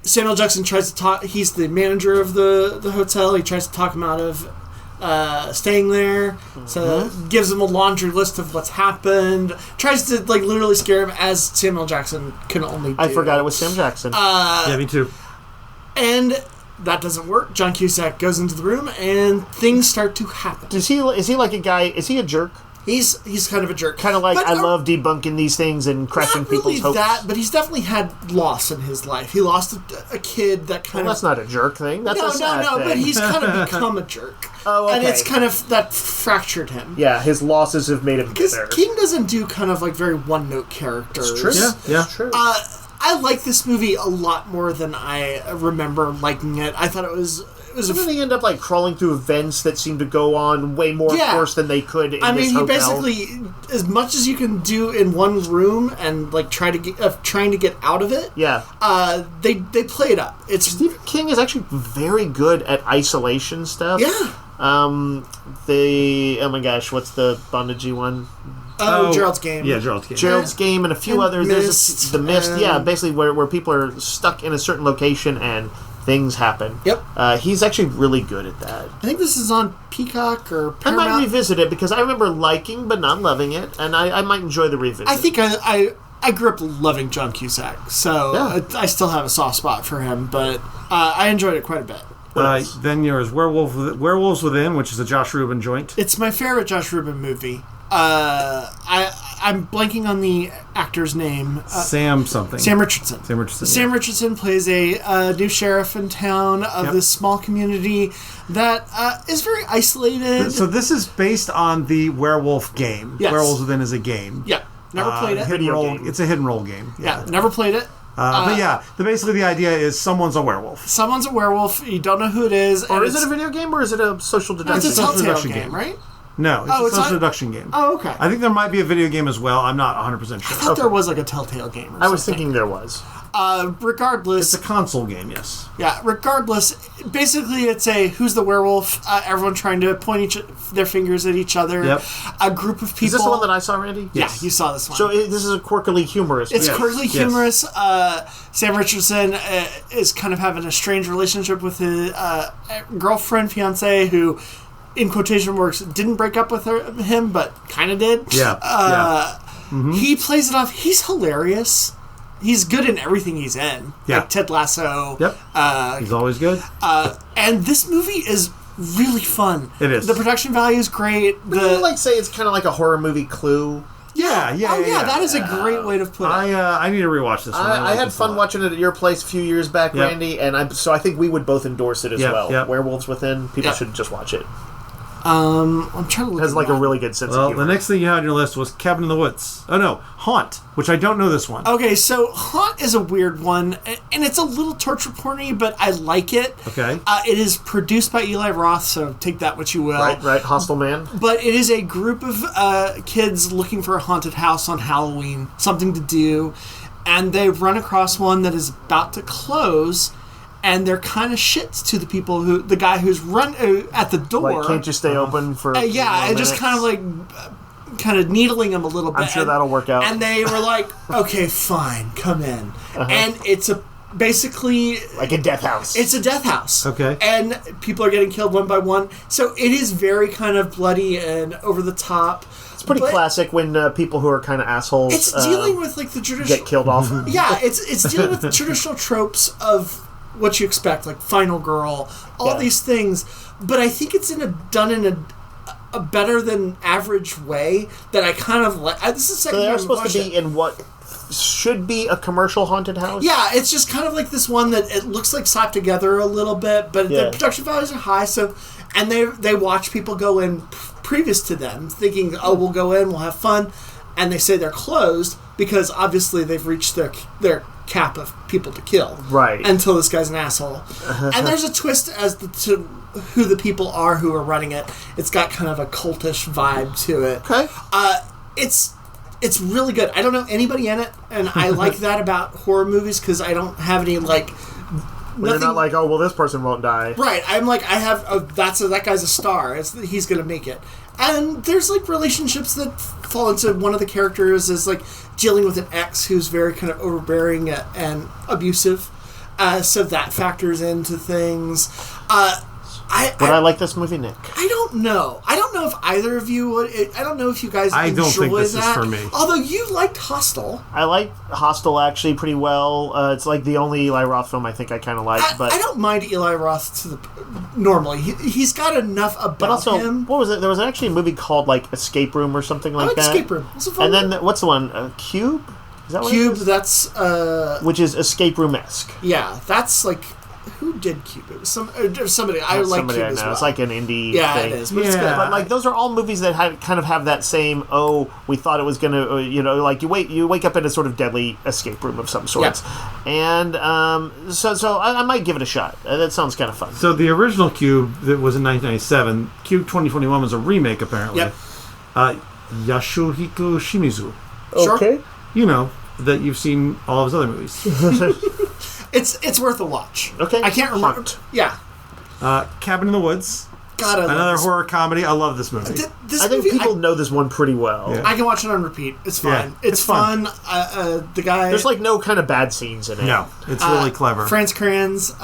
Samuel Jackson tries to talk. He's the manager of the hotel. He tries to talk him out of staying there. So gives him a laundry list of what's happened. Tries to literally scare him, as Samuel Jackson can only do. I forgot it was Sam Jackson. Yeah, me too. And that doesn't work. John Cusack goes into the room, and things start to happen. Is he like a guy? Is he a jerk? He's kind of a jerk. Kind of like, I love debunking these things and crashing people's hopes. Not really that, but he's definitely had loss in his life. He lost a kid that kind of... That's not a jerk thing. That's a sad thing. But he's kind of become a jerk. Oh, okay. And it's kind of... That fractured him. Yeah, his losses have made him Because bitter. King doesn't do kind of very one-note characters. It's true. Yeah. It's true. I like this movie a lot more than I remember liking it. I thought it was... Doesn't they end up crawling through events that seem to go on way more force than they could in this hotel? Basically, as much as you can do in one room and trying to get out of it. Yeah. They play it up. Stephen King is actually very good at isolation stuff. Yeah. Oh my gosh, what's the bondagey one? Gerald's Game. Yeah, Gerald's Game. Gerald's Game and a few others. Mist, There's The Mist. Yeah, basically where people are stuck in a certain location and things happen. Yep. He's actually really good at that. I think this is on Peacock or Paramount. I might revisit it because I remember liking but not loving it, and I might enjoy the revisit. I think I grew up loving John Cusack, so I still have a soft spot for him, but I enjoyed it quite a bit. Then there's Werewolves Within, which is a Josh Rubin joint. It's my favorite Josh Rubin movie. I'm blanking on the actor's name. Sam something. Sam Richardson. Sam Richardson plays a new sheriff in town of this small community that is very isolated. So this is based on the Werewolf game. Yes. Werewolves Within is a game. Yeah. Never played it. It's a hidden role game. Yeah. Never played it. But yeah, basically the idea is someone's a werewolf. Someone's a werewolf. You don't know who it is. Or is it a video game or is it a social deduction? It's a Telltale game, right? No, it's a social deduction game. Oh, okay. I think there might be a video game as well. I'm not 100% sure. I thought there was a Telltale game or something. I was thinking there was. Regardless... It's a console game, yes. Yeah, regardless, basically it's who's the werewolf, everyone trying to point their fingers at each other. Yep. A group of people... Is this the one that I saw, Randy? Yeah, you saw this one. So this is a quirkily humorous. It's quirkily humorous. Sam Richardson is kind of having a strange relationship with his girlfriend, fiance, who... in quotation marks, didn't break up with him, but kind of did. Yeah. He plays it off. He's hilarious. He's good in everything he's in. Yeah. Like Ted Lasso. Yep. He's always good. And this movie is really fun. It is. The production value is great. Would you say it's kind of like a horror movie Clue? Yeah. That is a great way to put it. I need to rewatch this one. I had fun watching it at your place a few years back, Randy, and I think we would both endorse it as well. Yep. Werewolves Within. People should just watch it. I'm trying to look. It has a really good sense of humor. The next thing you had on your list was Cabin in the Woods. Oh no, Haunt, which I don't know this one. Okay, so Haunt is a weird one, and it's a little torture porny, but I like it. Okay. It is produced by Eli Roth, so take that what you will. Right, Hostile Man. But it is a group of kids looking for a haunted house on Halloween, something to do, and they run across one that is about to close, and they're kind of shits to the guy who's at the door. Like, can't you stay open for and just kind of like kind of needling him a little bit. I'm sure that'll work out. And they were like, okay, fine, come in. And it's basically like a death house. It's a death house. Okay. And people are getting killed one by one. So it is very kind of bloody and over the top. It's pretty classic when people who are kind of assholes it's dealing with like the traditional get killed off. Yeah, it's dealing with the traditional tropes of what you expect, like final girl, all these things. But I think it's done in a better than average way that I kind of like. This is the second So they're time supposed to be in what should be a commercial haunted house? Yeah, it's just kind of like this one that it looks like slapped together a little bit, but the production values are high, so and they watch people go in previous to them, thinking, oh, we'll go in, we'll have fun, and they say they're closed because obviously they've reached their cap of people to kill. Right. Until this guy's an asshole. And there's a twist as to who the people are who are running it. It's got kind of a cultish vibe to it. Okay. It's really good. I don't know anybody in it, and I like that about horror movies because I don't have any like. You're not like, oh well, this person won't die. Right. I'm like, I have. That guy's a star. He's gonna make it. And there's like relationships that fall into one of the characters is like dealing with an ex who's very kind of overbearing and abusive. So that factors into things. Would I like this movie, Nick? I don't know. I don't know if either of you would. I don't know if you guys I enjoy don't think this that. is for me. Although you liked Hostel. I like Hostel actually pretty well. It's like the only Eli Roth film I think I kind of like. But I don't mind Eli Roth normally. He's got enough about but also, him. what was it? There was actually a movie called like Escape Room or something like that. Escape Room. It's a fun and then what's the one? Cube? Is that what Cube, it is? that's... which is Escape Room-esque. Yeah, that's like... Who did Cube? It was somebody. I like somebody Cube I know. as well. It's like an indie thing. Yeah, it is. But it's good. But like those are all movies that kind of have that same, we thought it was going to, like you wake up in a sort of deadly escape room of some sorts. Yeah. And so I might give it a shot. That sounds kind of fun. So the original Cube that was in 1997, Cube 2021 was a remake apparently. Yep. Yasuhiko Shimizu. Okay. You know that you've seen all of his other movies. It's worth a watch. Okay. I can't remember. Hunt. Yeah. Cabin in the Woods. God, I love another this. horror comedy. I love this movie. This I think movie, people know this one pretty well. Yeah. I can watch it on repeat. It's fun. Yeah, it's fun. The guy. There's like no kind of bad scenes in it. No, it's really clever. Franz Kranz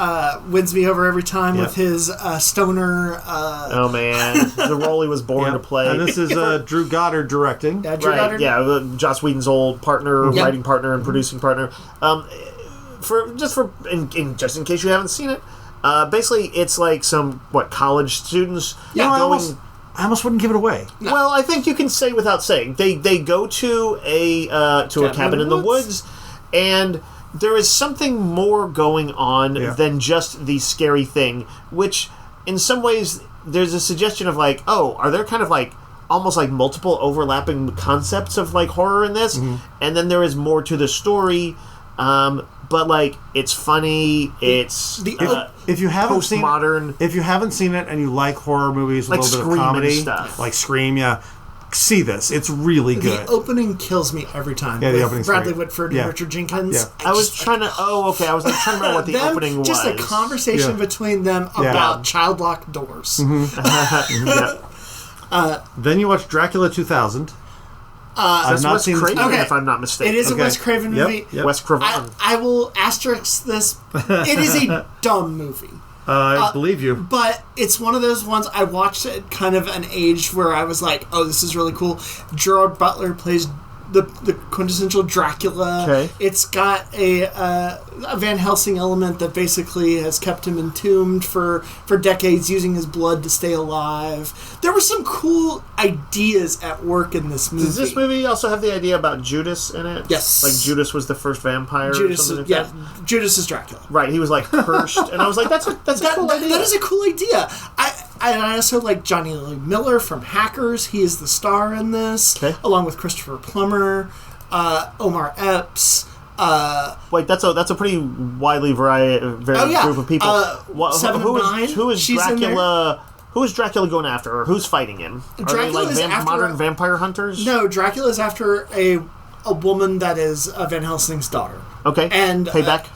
wins me over every time with his stoner. Oh man, the role he was born to play. And this is Drew Goddard directing. Yeah, Drew Goddard. Yeah, Joss Whedon's old partner, writing partner, and producing partner. Just in case you haven't seen it, basically it's like some college students. Yeah, I almost wouldn't give it away. No. Well, I think you can say without saying. They go to a cabin in the woods, and there is something more going on than just the scary thing. Which, in some ways, there's a suggestion of like, are there kind of like almost like multiple overlapping concepts of like horror in this, and then there is more to the story. But like it's funny. It's if you haven't postmodern. If you haven't seen it and you like horror movies with like a little bit Scream of comedy, and stuff. like Scream, see this. It's really good. The opening kills me every time. Yeah, the opening's Bradley great. Whitford and Richard Jenkins. Yeah. I was trying to. I was like trying to remember what the opening was. Just a conversation between them about child locked doors. Then you watch Dracula 2000. That's Wes Craven, if I'm not mistaken. It is a Wes Craven movie. Yep. Wes Craven. I will asterisk this. It is a dumb movie. I believe you. But it's one of those ones I watched at kind of an age where I was like, oh, this is really cool. Gerard Butler plays the quintessential Dracula. Okay. It's got a Van Helsing element that basically has kept him entombed for decades, using his blood to stay alive. There were some cool ideas at work in this movie. Does this movie also have the idea about Judas in it? Yes. Like Judas was the first vampire Judas, or something like that? Judas is Dracula. Right, he was like cursed. And I was like, that's a cool idea. That is a cool idea. I also like Johnny Lee Miller from Hackers. He is the star in this, along with Christopher Plummer, Omar Epps. Wait, that's a pretty widely varied group of people. Who is Dracula? Who is Dracula going after, or who's fighting him? Dracula is after modern vampire hunters. No, Dracula is after a woman that is Van Helsing's daughter. Okay, and payback.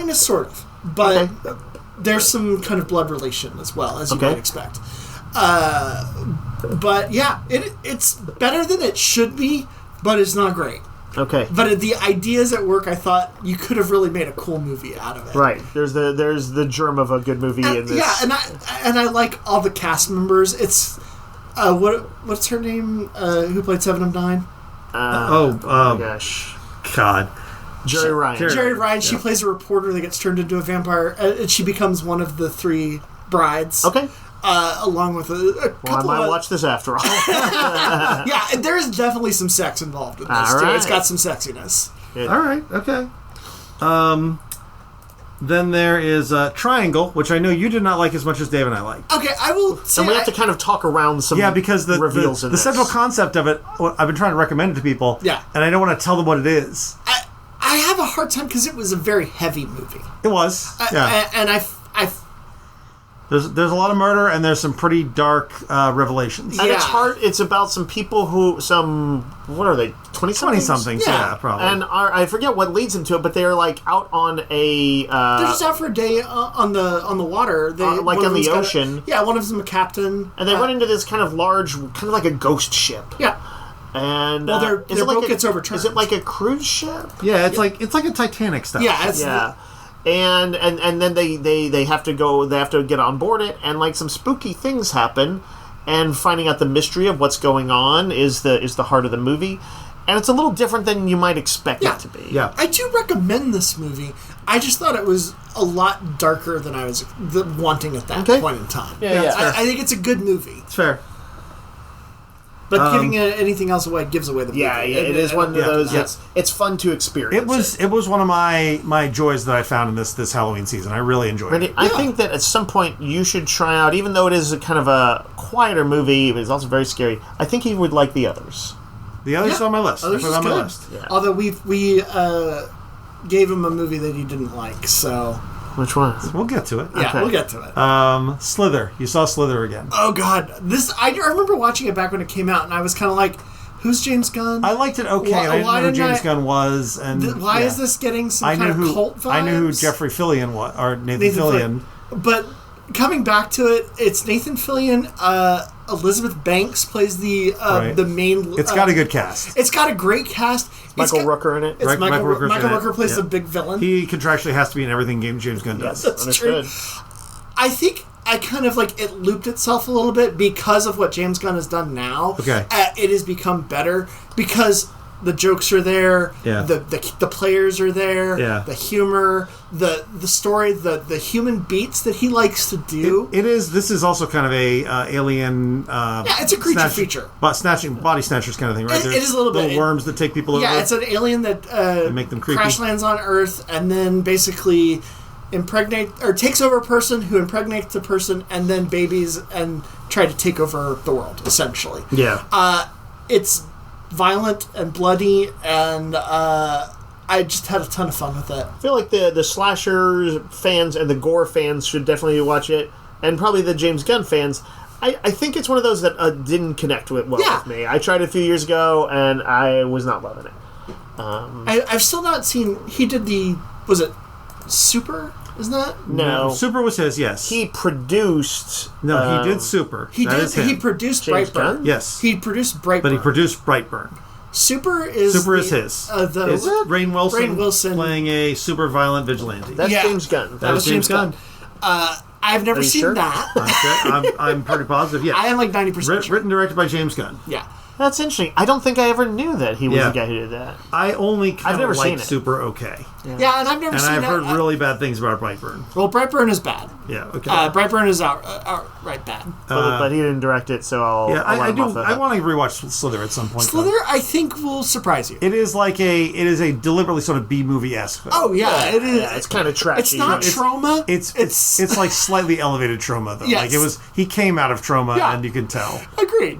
kind of, sort of. But there's some kind of blood relation as well, as you might expect. But yeah, it's better than it should be, but it's not great. Okay. But the ideas at work, I thought you could have really made a cool movie out of it. Right. There's the germ of a good movie in this. Yeah, and I like all the cast members. It's what's her name? Who played 7 of 9? Oh gosh. God. Jerry Ryan. Jerry Ryan. She plays a reporter that gets turned into a vampire, and she becomes one of the 3 brides. Okay. Along with a couple I might watch this after all. Yeah, there's definitely some sex involved in this, too. It's got some sexiness. Good. All right, okay. Then there is Triangle, which I know you did not like as much as Dave and I like. Okay, I will say... And we have to kind of talk around some because the reveals in the this. central concept of it, I've been trying to recommend it to people, and I don't want to tell them what it is. I have a hard time because it was a very heavy movie. It was, and I There's a lot of murder, and there's some pretty dark revelations. And it's hard. It's about some people who, what are they, 20-somethings? 20-somethings, yeah, probably. And I forget what leads them to it, but they're like out on a... they're just out for a day on the water. Like on the ocean. One of them's a captain. And they run into this kind of large, kind of like a ghost ship. Yeah. And their boat gets overturned. Is it like a cruise ship? Yeah, it's like a Titanic style. Yeah, And then they have to go. They have to get on board it, and like some spooky things happen. And finding out the mystery of what's going on is the heart of the movie, and it's a little different than you might expect it to be. Yeah, I do recommend this movie. I just thought it was a lot darker than I was wanting at that point in time. Yeah. I think it's a good movie. It's fair. But giving anything else away gives away the movie. Yeah, it is one of those. Yeah. It's fun to experience. It was one of my joys that I found in this Halloween season. I really enjoyed it. I think that at some point you should try out, even though it is a kind of a quieter movie, but it's also very scary. I think you would like The Others. The Others on my list. Others is on my good. list. Yeah. Although we gave him a movie that he didn't like, so. Which one? We'll get to it. Yeah, we'll get to it. Slither. You saw Slither again. Oh, God. I remember watching it back when it came out, and I was kind of like, who's James Gunn? I liked it okay. I didn't know who James Gunn was. And why is this getting some kind of cult vibes? I knew who Jeffrey Fillion was, or Nathan Fillion. But coming back to it, it's Nathan Fillion. Elizabeth Banks plays the main... It's got a good cast. It's got a great cast. Michael Rooker in it. It's Michael Rooker plays the big villain. He contractually has to be in everything James Gunn does. Yes, understood. I think I kind of it looped itself a little bit because of what James Gunn has done now. Okay. It has become better because the jokes are there, the players are there, the humor, the story, the human beats that he likes to do. This is also kind of a alien. It's a creature feature, body snatchers kind of thing, right? It is a little bit worms that take people over. Yeah, it's an alien that make them creepy. Crash lands on Earth and then basically takes over a person who impregnates a person and then babies and try to take over the world essentially. Yeah. It's violent and bloody, and I just had a ton of fun with it. I feel like the slasher fans and the gore fans should definitely watch it, and probably the James Gunn fans. I think it's one of those that didn't connect with me. I tried it a few years ago, and I was not loving it. I've still not seen... He did was it Super? Isn't that? No. Super was his, yes. He produced... No, he did Super. He produced James Brightburn. Gunn? Yes. He produced Brightburn. But he produced Brightburn. Super is his. It's Rainn Wilson playing a super violent vigilante. That's James Gunn. That was James Gunn. I've never seen that. I'm pretty positive, yes. I am like 90% sure. Written and directed by James Gunn. Yeah. That's interesting. I don't think I ever knew that he was the guy who did that. I only kind of liked it. Super okay. Yeah, and I've never seen it. And I've heard really bad things about Brightburn. Well, Brightburn is bad. Yeah, okay. Brightburn is outright bad. But he didn't direct it, so I'll I want to rewatch Slither at some point. Slither, I think, will surprise you. It is a deliberately sort of B-movie-esque film. Oh, yeah, it is. Yeah, it's kind of trashy. It's not Trauma. It's like slightly elevated Trauma, though. Yes. Like he came out of Trauma, and you can tell. Agreed.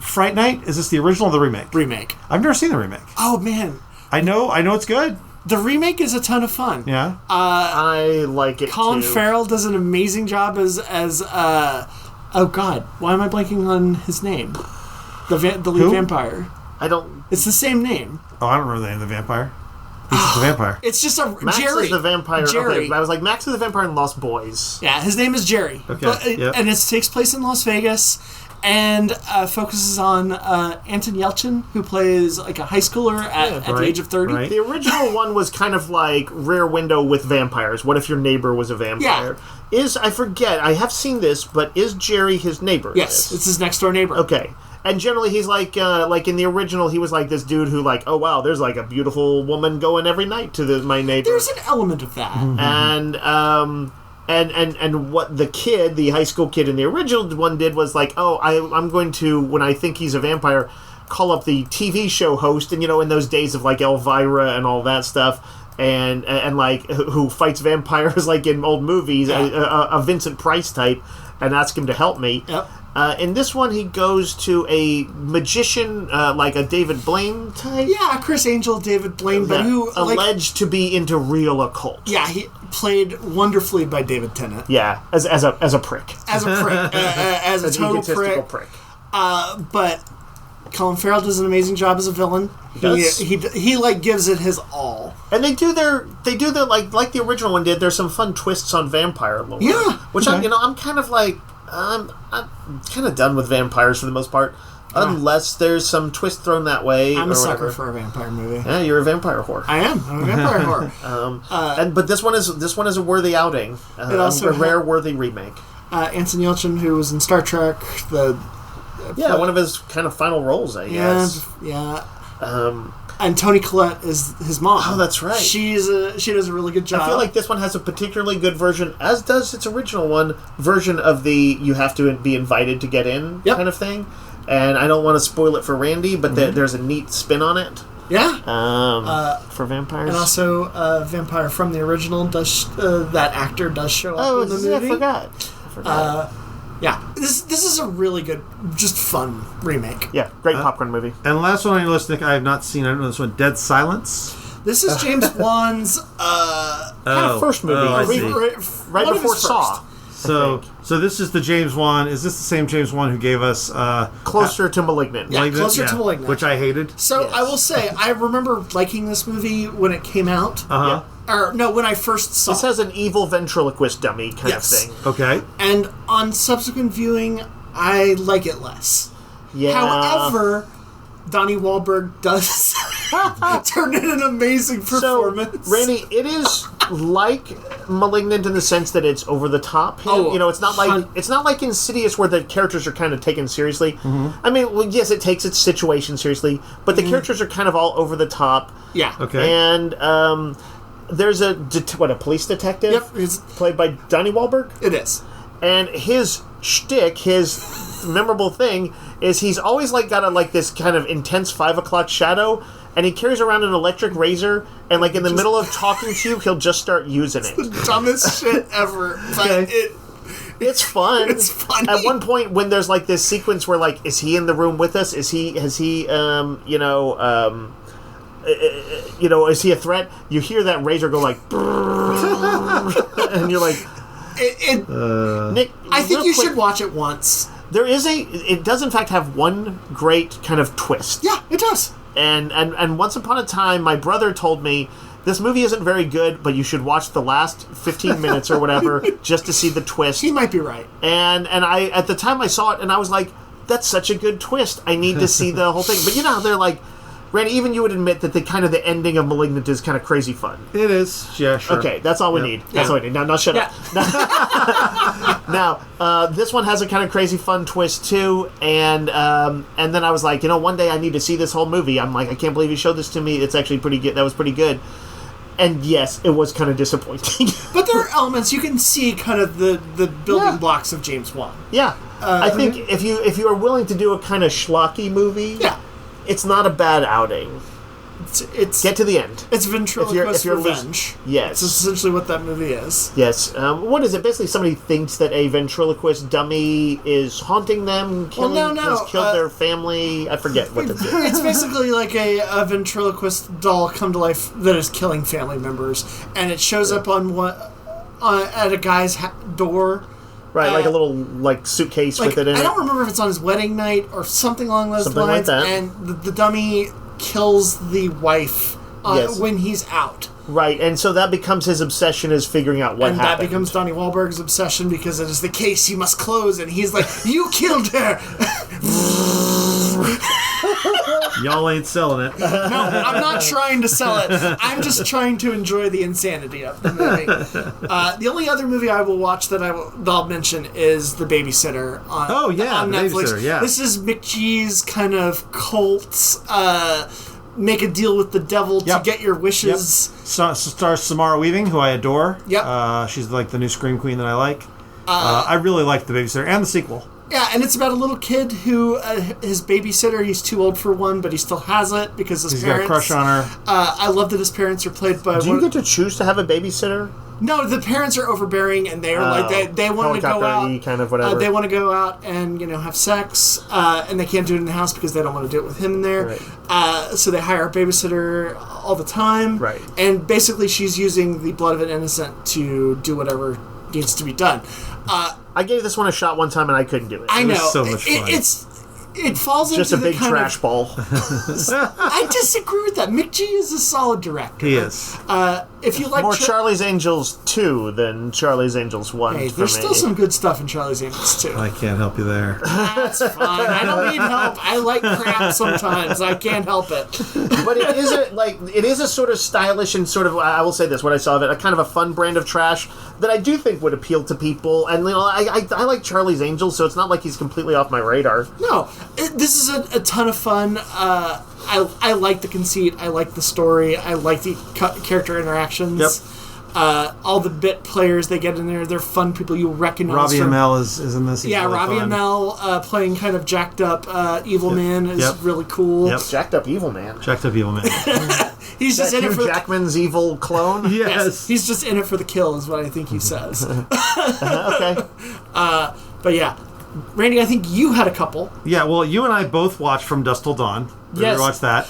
Fright Night, is this the original or the remake? Remake. I've never seen the remake. Oh, man. I know it's good. The remake is a ton of fun. Yeah. I like it Colin too. Farrell does an amazing job as oh God, why am I blanking on his name? The lead vampire. I don't... It's the same name. Oh, I don't remember the name of the vampire. He's just a vampire. It's just a Max Jerry. is the vampire. Jerry. Okay, I was like, Max is the vampire in Lost Boys. Yeah, his name is Jerry. Okay. Yep. And it takes place in Las Vegas and focuses on Anton Yelchin, who plays like a high schooler at the age of 30. Right. The original one was kind of like Rear Window with vampires. What if your neighbor was a vampire? Yeah. I forget, I have seen this, but is Jerry his neighbor? Yes, it's his next door neighbor. Okay. And generally he's like in the original, he was like this dude who like, oh wow, there's like a beautiful woman going every night to my neighbor. There's an element of that. And what the kid, the high school kid in the original one did was like, oh, I'm going to, when I think he's a vampire, call up the TV show host, and in those days of like Elvira and all that stuff, and like who fights vampires like in old movies, a Vincent Price type, and ask him to help me. Yep. In this one, he goes to a magician, like a David Blaine type. Yeah, Chris Angel, David Blaine, but who alleged to be into real occult. Yeah, he played wonderfully by David Tennant. Yeah, as a prick, as a prick, as a total prick. But Colin Farrell does an amazing job as a villain. He like gives it his all. And they do their like the original one did. There's some fun twists on vampire lore. Yeah, which I'm kind of like. I'm kind of done with vampires for the most part, unless there's some twist thrown that way. I'm a sucker for a vampire movie. Yeah, you're a vampire whore. I am. I'm a vampire whore. But this one is a worthy outing. It also a rare worthy remake. Anton Yelchin, who was in Star Trek, one of his kind of final roles, I guess. Yeah. And Toni Collette is his mom. Oh, that's right. She does a really good job. I feel like this one has a particularly good version, as does its original one, version of the you have to be invited to get in kind of thing. And I don't want to spoil it for Randy, but there's a neat spin on it. Yeah. For vampires. And also, Vampire from the original, that actor does show up in the movie. I forgot. Yeah, this is a really good, just fun remake. Yeah, great popcorn movie. And the last one on your list, Nick, I have not seen. I don't know this one. Dead Silence. This is James Wan's kind of first movie, right before Saw. So this is the James Wan. Is this the same James Wan who gave us Closer to Malignant? Yeah, Closer to Malignant, which I hated. So I will say, I remember liking this movie when it came out. Or no, when I first saw it. This has an evil ventriloquist dummy kind of thing. Okay. And on subsequent viewing, I like it less. Yeah. However, Donnie Wahlberg does turn in an amazing performance. So, Randy, it is like Malignant in the sense that it's over the top. It's not like Insidious where the characters are kind of taken seriously. I mean, well, yes, it takes its situation seriously, but the characters are kind of all over the top. Yeah. Okay. And there's a police detective? Yep. It's played by Donnie Wahlberg? It is. And his shtick, his memorable thing, is he's always got this kind of intense 5 o'clock shadow, and he carries around an electric razor, and in the middle of talking to you, he'll just start using it. The dumbest shit ever. But it's fun. It's funny. At one point, when there's this sequence where is he in the room with us? Is he is he a threat? You hear that razor go and you're like, Nick, I think you should watch it once. It does in fact have one great kind of twist. Yeah, it does. And once upon a time, my brother told me, this movie isn't very good, but you should watch the last 15 minutes or whatever just to see the twist. He might be right. And I, at the time I saw it, and I was like, that's such a good twist. I need to see the whole thing. But how they're like, Randy, even you would admit that the ending of Malignant is kind of crazy fun. It is. Yeah, sure. Okay, that's all we need. That's all we need. Now shut up. Now, this one has a kind of crazy fun twist too, and then I was like, one day I need to see this whole movie. I'm like, I can't believe you showed this to me. It's actually pretty good. That was pretty good. And yes, it was kind of disappointing. But there are elements you can see, kind of the building blocks of James Wan. Yeah, I think if you are willing to do a kind of schlocky movie, it's not a bad outing. It's get to the end. It's ventriloquist revenge. Yes, it's essentially what that movie is. Yes. What is it? Basically, somebody thinks that a ventriloquist dummy is haunting them, has killed their family. I forget what the deal. It's basically like a ventriloquist doll come to life that is killing family members, and it shows up at a guy's door. Right, like a little suitcase with it in it. I don't remember if it's on his wedding night or something along those lines. Like that. And the dummy kills the wife when he's out. Right, and so that becomes his obsession, is figuring out what happened. And that becomes Donnie Wahlberg's obsession, because it is the case he must close, and he's like, you killed her! Y'all ain't selling it. No, I'm not trying to sell it. I'm just trying to enjoy the insanity of the movie. The only other movie I will watch that I'll mention is The Babysitter on Netflix. Babysitter, yeah. This is McGee's kind of cult, make a deal with the devil to get your wishes. Yep. Stars Samara Weaving, who I adore. Yep. She's like the new Scream Queen that I like. I really like The Babysitter and the sequel. Yeah, and it's about a little kid who, his babysitter, he's too old for one, but he still has it because his parents... He's got a crush on her. I love that his parents are played by... Do you get to choose to have a babysitter? No, the parents are overbearing, and they are like they want to go out, kind of whatever. They want to go out and have sex, and they can't do it in the house because they don't want to do it with him in there. Right. So they hire a babysitter all the time. Right. And basically, she's using the blood of an innocent to do whatever needs to be done. I gave this one a shot one time and I couldn't do it. I know. It was so much fun. It falls just into a big the trash ball. I disagree with that. McGee is a solid director. He is. If you like more Charlie's Angels 2 than Charlie's Angels 1. Hey, there's still some good stuff in Charlie's Angels 2. I can't help you there. That's fine. I don't need help. I like crap sometimes. I can't help it. But it is a sort of stylish and sort of, I will say this, what I saw of it, a kind of a fun brand of trash that I do think would appeal to people. And I like Charlie's Angels, so it's not like he's completely off my radar. No, this is a ton of fun. I like the conceit. I like the story. I like the character interactions. Yep. All the bit players they get in there, they're fun people you recognize. Robbie Amell is in this. He's really Robbie fun. Amell playing kind of jacked up evil man is really cool. Yep. Jacked up evil man. Jacked up evil man. He's just in it for Jackman's evil clone. Yes, he's just in it for the kill, is what I think he says. Okay. But yeah. Randy, I think you had a couple. Yeah, well, you and I both watched From Dusk Till Dawn. Yes. We watched that.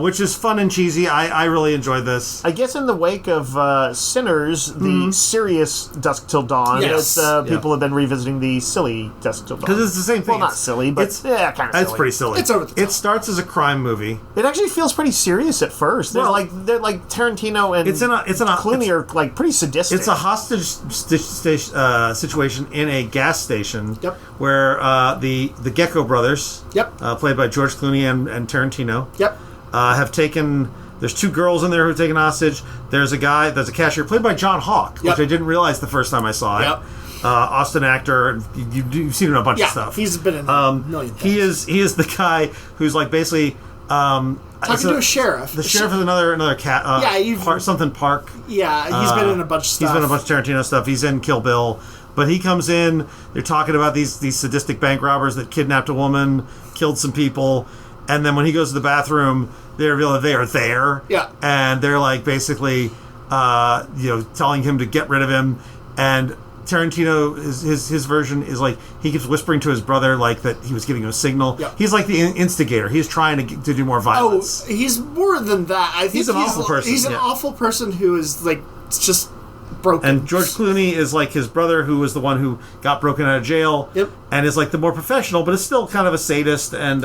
Which is fun and cheesy. I really enjoyed this. I guess in the wake of Sinners, the serious Dusk Till Dawn, people have been revisiting the silly Dusk Till Dawn. Because it's the same thing. Well, not silly, but it's kind of silly. It's pretty silly. It's over the top. It starts as a crime movie. It actually feels pretty serious at first. They're like Tarantino and Clooney are like pretty sadistic. It's a hostage situation in a gas station. Yep. Where the Gecko brothers, played by George Clooney and Tarantino, have taken. There's two girls in there who've taken hostage. There's a cashier played by John Hawke, which I didn't realize the first time I saw it. Austin actor. You've seen him in a bunch of stuff. He's been in a million things. He is the guy who's like basically talking to a sheriff. The sheriff is another cat. Park. Yeah, he's been in a bunch of stuff. He's been in a bunch of Tarantino stuff. He's in Kill Bill. But he comes in. They're talking about these sadistic bank robbers that kidnapped a woman, killed some people, and then when he goes to the bathroom, they reveal that they are there. Yeah. And they're like basically, telling him to get rid of him. And Tarantino, his version is like he keeps whispering to his brother like that he was giving him a signal. Yep. He's like the instigator. He's trying to do more violence. Oh, he's more than that. I think he's an awful person. He's an awful person who is like just broken. And George Clooney is like his brother, who was the one who got broken out of jail. Yep. And is like the more professional, but is still kind of a sadist and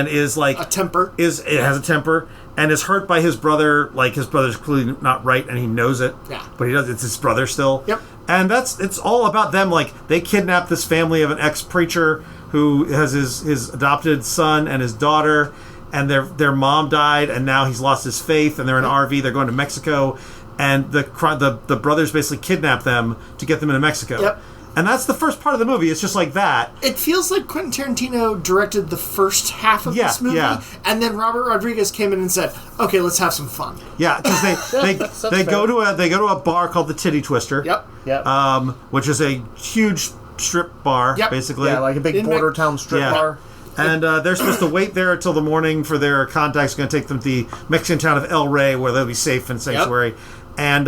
is like a temper. It has a temper and is hurt by his brother. Like his brother's clearly not right, and he knows it. Yeah. But he does. It's his brother still. Yep. And it's all about them. Like they kidnapped this family of an ex-preacher who has his adopted son and his daughter, and their mom died, and now he's lost his faith, and they're in an RV. They're going to Mexico. And the brothers basically kidnap them to get them into Mexico. Yep. And that's the first part of the movie. It's just like that. It feels like Quentin Tarantino directed the first half of this movie, and then Robert Rodriguez came in and said, "Okay, let's have some fun." Yeah, because they go to a bar called the Titty Twister. Yep. Yep. Which is a huge strip bar, basically. Yeah, like a big border town strip bar. And they're supposed to wait there until the morning for their contacts going to take them to the Mexican town of El Rey, where they'll be safe and sanctuary. Yep. And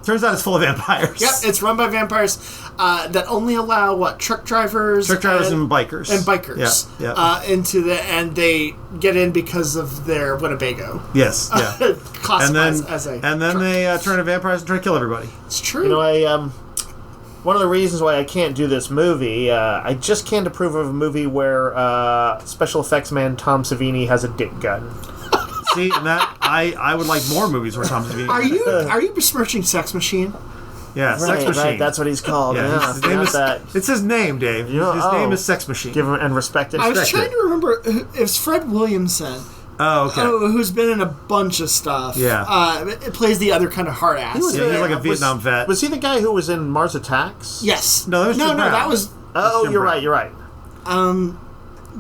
turns out it's full of vampires. Yep, it's run by vampires that only allow truck drivers and bikers and they get in because of their Winnebago. Yes, yeah. Classified and then they turn into vampires and try to kill everybody. It's true. You know, one of the reasons why I can't do this movie, I just can't approve of a movie where special effects man Tom Savini has a dick gun. See, and that I would like more movies where Tom Savini. Are you besmirching Sex Machine? Yeah, Right, Sex Machine. right, that's what he's called. Yeah, his name is, it's his name, Dave. His name is Sex Machine. Give him and respect it. I was trying to remember. It's Fred Williamson. Oh, okay. Who's been in a bunch of stuff. Yeah. It plays the other kind of hard ass. He's like a Vietnam vet. Was he the guy who was in Mars Attacks? Yes. No, that was Jim Brown. that was... Oh, you're right.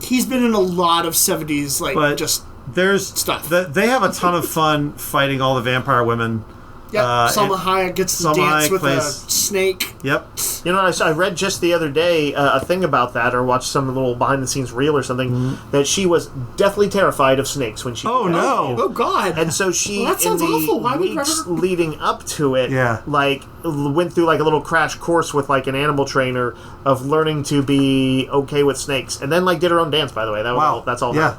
He's been in a lot of 70s, there's stuff. They have a ton of fun fighting all the vampire women. Yep. Salma Hayek gets to dance with a snake. Yep. You know, I read just the other day a thing about that, or watched some little behind-the-scenes reel or something, that she was deathly terrified of snakes when she... Oh, no. Oh, God. And so she, that sounds in the awful. Why would weeks Robert... leading up to it, went through a little crash course with an animal trainer of learning to be okay with snakes, and then did her own dance. By the way, that's all. Yeah.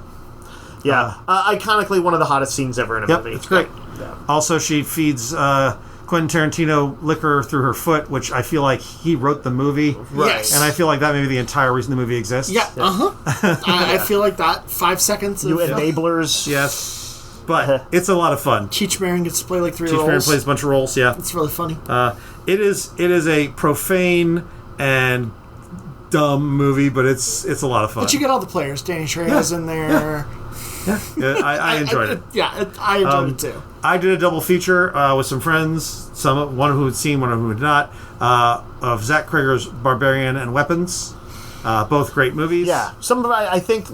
Iconically one of the hottest scenes ever in a movie. It's great. Yeah. Also, she feeds Quentin Tarantino liquor through her foot, which I feel like he wrote the movie. Right. Yes. And I feel like that may be the entire reason the movie exists. Yeah. I feel like that 5 seconds of... You enablers. Yes. But it's a lot of fun. Cheech Marin gets to play 3 roles. Cheech Marin plays a bunch of roles, yeah. It's really funny. It is a profane and dumb movie, but it's a lot of fun. But you get all the players. Danny Trejo's in there. Yeah, I enjoyed it. I enjoyed it too. I did a double feature with some friends, one who had seen, one who had not, of Zach Krager's Barbarian and Weapons. Both great movies. Yeah, some of I think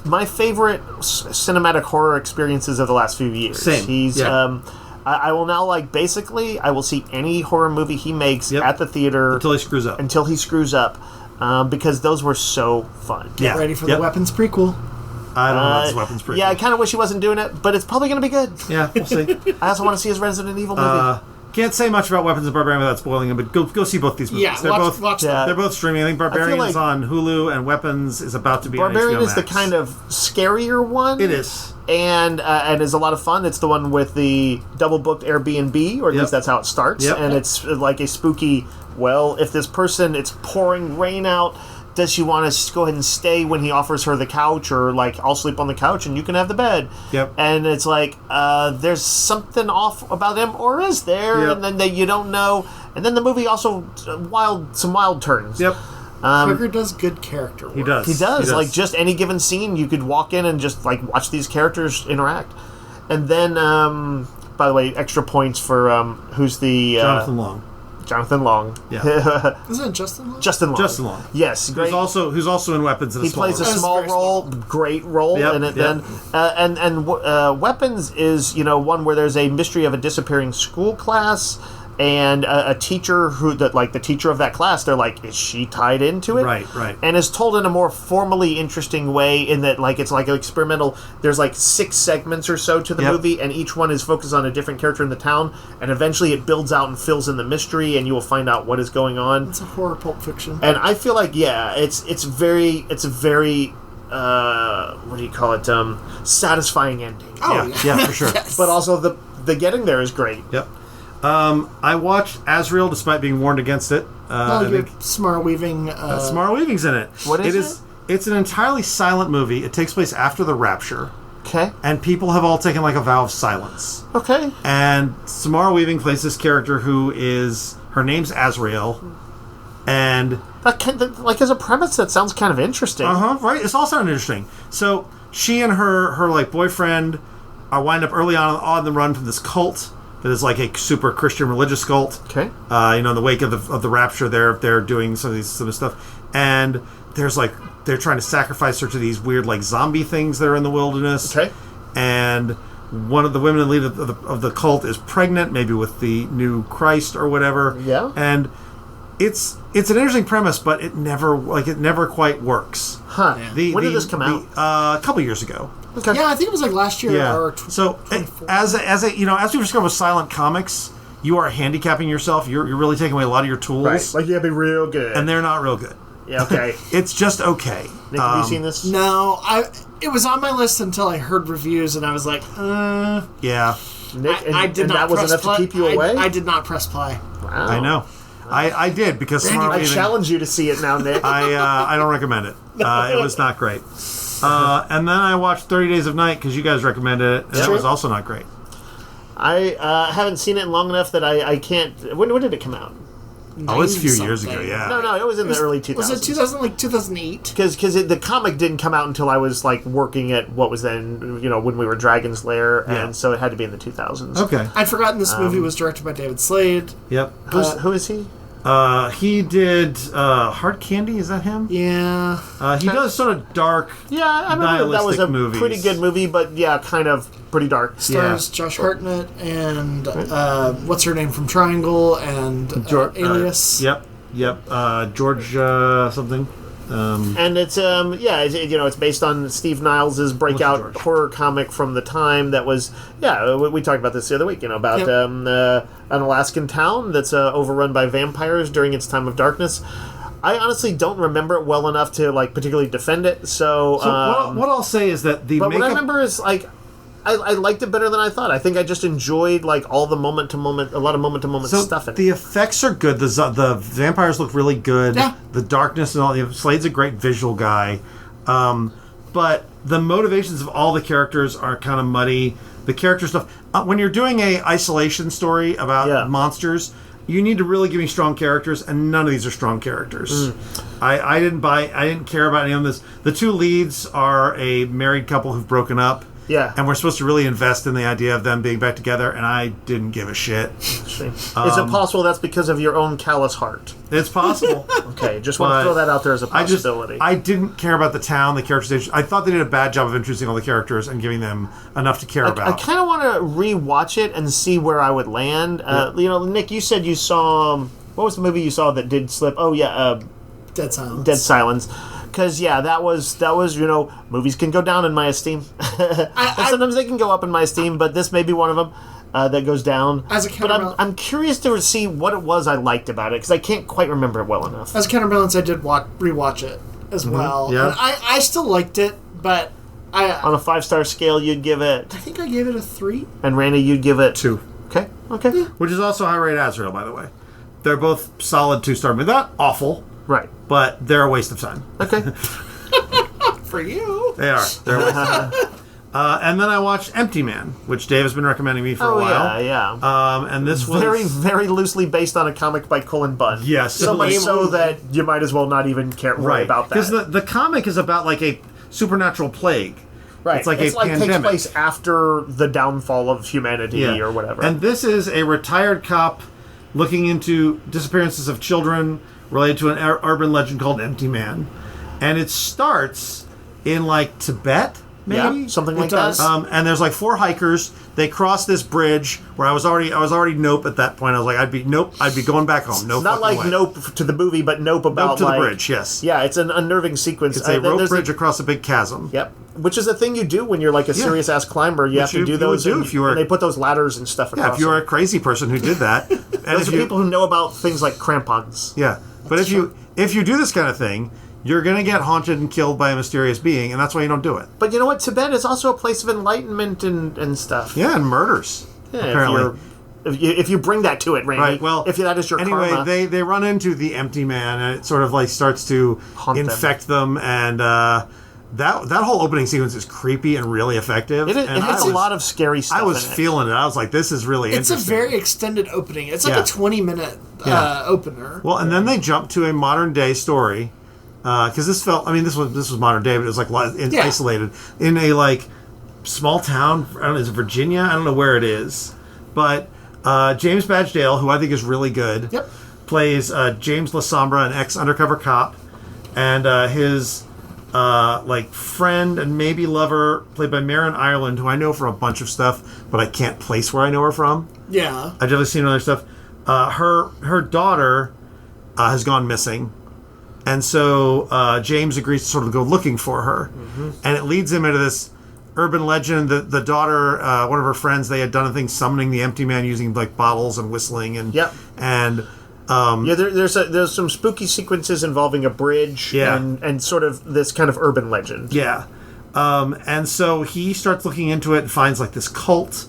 my favorite cinematic horror experiences of the last few years. Same. He's I will now basically I will see any horror movie he makes at the theater until he screws up. Because those were so fun. Get ready for the Weapons prequel. I don't know if it's Weapons prequel. Yeah, I kind of wish he wasn't doing it, but it's probably going to be good. Yeah, we'll see. I also want to see his Resident Evil movie. Can't say much about Weapons and Barbarian without spoiling them, but go see both these movies. Yeah, watch them. They're both streaming. I think Barbarian is on Hulu, and Weapons is about to be Barbarian on HBO is the Max. kind of scarier one. It is. And is a lot of fun. It's the one with the double-booked Airbnb, or at least that's how it starts. Yep. And it's like a spooky, if this person, it's pouring rain out, does she want to go ahead and stay when he offers her the couch, or I'll sleep on the couch and you can have the bed? Yep. And it's there's something off about him, or is there? Yep. And then you don't know. And then the movie also some wild turns. Yep. Krager does good character work. He does. Just any given scene, you could walk in and just watch these characters interact. And then, by the way, extra points for who's the Jonathan Long. Yeah. Isn't it Justin Long? Justin Long. Yes. Great. Who's also in Weapons. He plays a small role, great role in it. Yep. Then, and Weapons is one where there's a mystery of a disappearing school class. And a teacher the teacher of that class, they're is she tied into it? Right. And is told in a more formally interesting way in that, it's an experimental, there's 6 segments or so to the movie, and each one is focused on a different character in the town, and eventually it builds out and fills in the mystery, and you will find out what is going on. It's a horror Pulp Fiction. And I feel it's a very what do you call it? Satisfying ending. Oh, yeah, for sure. Yes. But also the getting there is great. Yep. I watched Azrael despite being warned against it. Samara Weaving. Samara Weaving's in it. What is it? It's an entirely silent movie. It takes place after the rapture. Okay. And people have all taken a vow of silence. Okay. And Samara Weaving plays this character her name's Azrael. And as a premise, that sounds kind of interesting. Right. It's all sounding interesting. So she and her boyfriend are wind up early on the run from this cult. That is a super Christian religious cult. Okay. In the wake of the rapture, they're doing some of stuff, and there's they're trying to sacrifice her to these weird zombie things that are in the wilderness. Okay. And one of the women in the lead of the cult is pregnant, maybe with the new Christ or whatever. Yeah. And it's an interesting premise, but it never quite works. Huh. When did this come out? A couple years ago. Okay. Yeah, I think it was last year. Yeah. Or So as we discovered with silent comics, you are handicapping yourself. You're really taking away a lot of your tools. Right. You gotta be real good. And they're not real good. Yeah. Okay. It's just okay. Nick, have you seen this? No, it was on my list until I heard reviews, and I was yeah. Nick, I did not. That was enough to keep you away. I did not press play. Wow. I know. I did because I challenge you to see it now, Nick. I don't recommend it. It was not great. And then I watched 30 Days of Night because you guys recommended it, and that was also not great. I haven't seen it long enough that I can't... When did it come out? Oh, it's a few years ago, yeah. No, it was in the early 2000s. Was it 2008? Because the comic didn't come out until I was like working at what was then, when we were Dragon's Lair, and so it had to be in the 2000s. Okay. I'd forgotten this movie was directed by David Slade. Yep. Who is he? He did Hard Candy, is that him? Yeah. He does sort of dark, I remember that was a movies. pretty good movie, but kind of pretty dark. Stars Josh Hartnett and what's her name from Triangle and Alias. Yep. George something. And it's it's based on Steve Niles' breakout horror comic from the time that was we talked about this the other week about an Alaskan town that's overrun by vampires during its time of darkness. I honestly don't remember it well enough to particularly defend it. So what I'll say is that the what I remember is I liked it better than I thought. I think I just enjoyed all the moment to moment stuff in it. The effects are good. The vampires look really good. Yeah. The darkness and all. Slade's a great visual guy, but the motivations of all the characters are kind of muddy. The character stuff. When you're doing a isolation story about monsters, you need to really give me strong characters, and none of these are strong characters. I didn't care about any of this. The two leads are a married couple who've broken up. Yeah. And we're supposed to really invest in the idea of them being back together, and I didn't give a shit. Is it possible that's because of your own callous heart? It's possible. Okay, just want to throw that out there as a possibility. I didn't care about the town, the characterization. I thought they did a bad job of introducing all the characters and giving them enough to care about. I kind of want to rewatch it and see where I would land. Nick, you said you saw... what was the movie you saw that did slip? Oh, yeah. Dead Silence. Dead Silence. Because that was movies can go down in my esteem. Sometimes they can go up in my esteem, but this may be one of them that goes down. As a counterbalance, but I'm curious to see what it was I liked about it because I can't quite remember it well enough. As a counterbalance, I did rewatch it as well. Yeah. And I still liked it, but on a 5-star scale, you'd give it. I think I gave it a 3. And Randy, you'd give it 2. Okay. Yeah. Which is also high rate Azrael, by the way. They're both solid 2-star. But not awful. Right. But they're a waste of time. Okay. For you. They are. They're a waste of time. And then I watched Empty Man, which Dave has been recommending me for a while. Yeah. And this was... very, very loosely based on a comic by Cullen Bunn. Yes. So much so that you might as well not even worry about that. Because the comic is about a supernatural plague. Right. It's like a pandemic. Takes place after the downfall of humanity or whatever. And this is a retired cop looking into disappearances of children related to an urban legend called Empty Man. And it starts in Tibet, maybe? Yeah, something like that. And there's 4 hikers. They cross this bridge where I was already Nope at that point. I was like, I'd be going back home. No, not like way. Nope to the movie, but Nope about Nope to the bridge, yes. Yeah, it's an unnerving sequence. It's a rope bridge across a big chasm. Yep. Which is a thing you do when you're a serious ass climber. You have to do those. If you were, and they put those ladders and stuff across. Yeah, if you were a crazy person who did that. Those are people who know about things like crampons. Yeah. But if you do this kind of thing, you're going to get haunted and killed by a mysterious being, and that's why you don't do it. But you know what? Tibet is also a place of enlightenment and stuff. Yeah, and murders. Yeah, apparently. If you bring that to it, Randy. Right, well, if that is your karma. Anyway, they run into the Empty Man, and it sort of starts to infect them, and that whole opening sequence is creepy and really effective. It has a lot of scary stuff. I was feeling it. I was like, this is really interesting. It's a very extended opening. It's a 20-minute opener. Well, and then they jump to a modern day story. Because this was modern day, but it was isolated in a small town. I don't know, is it Virginia? I don't know where it is, but James Badge Dale, who I think is really good, plays James LaSombra, an ex-undercover cop, and his friend and maybe lover, played by Maren Ireland, who I know from a bunch of stuff, but I can't place where I know her from. Yeah, I've definitely seen other stuff. Her daughter has gone missing. And so James agrees to sort of go looking for her. Mm-hmm. And it leads him into this urban legend that the daughter, one of her friends, they had done a thing summoning the Empty Man using bottles and whistling. And there's some spooky sequences involving a bridge and sort of this kind of urban legend. Yeah. And so he starts looking into it and finds this cult.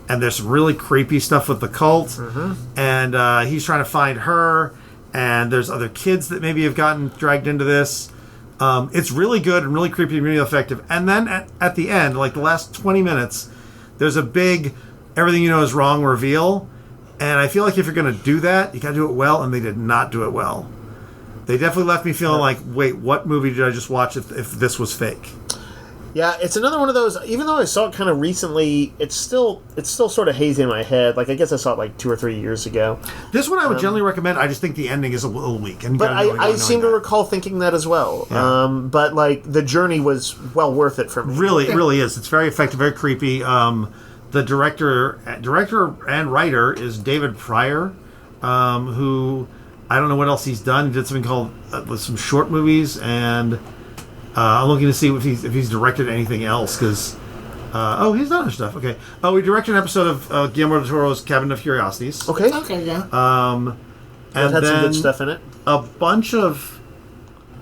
And there's some really creepy stuff with the cult. Mm-hmm. And he's trying to find her. And there's other kids that maybe have gotten dragged into this. It's really good and really creepy and really effective. And then at the end, like the last 20 minutes, there's a big everything you know is wrong reveal. And I feel like if you're going to do that, you got to do it well, and they did not do it well. They definitely left me feeling like, wait, what movie did I just watch if this was fake? Yeah, it's another one of those. Even though I saw it kind of recently, it's still sort of hazy in my head. Like I guess I saw it like 2 or 3 years ago. This one I would generally recommend. I just think the ending is a little weak. And but I seem to recall thinking that as well. Yeah. But like the journey was well worth it for me. Really, it really is. It's very effective, very creepy. The director and writer is David Pryor, who I don't know what else he's done. He did something called some short movies, and I'm looking to see if he's directed anything else. Because he's done other stuff. Okay. Oh, he directed an episode of Guillermo del Toro's Cabinet of Curiosities. Okay, yeah. And had some good stuff in it. A bunch of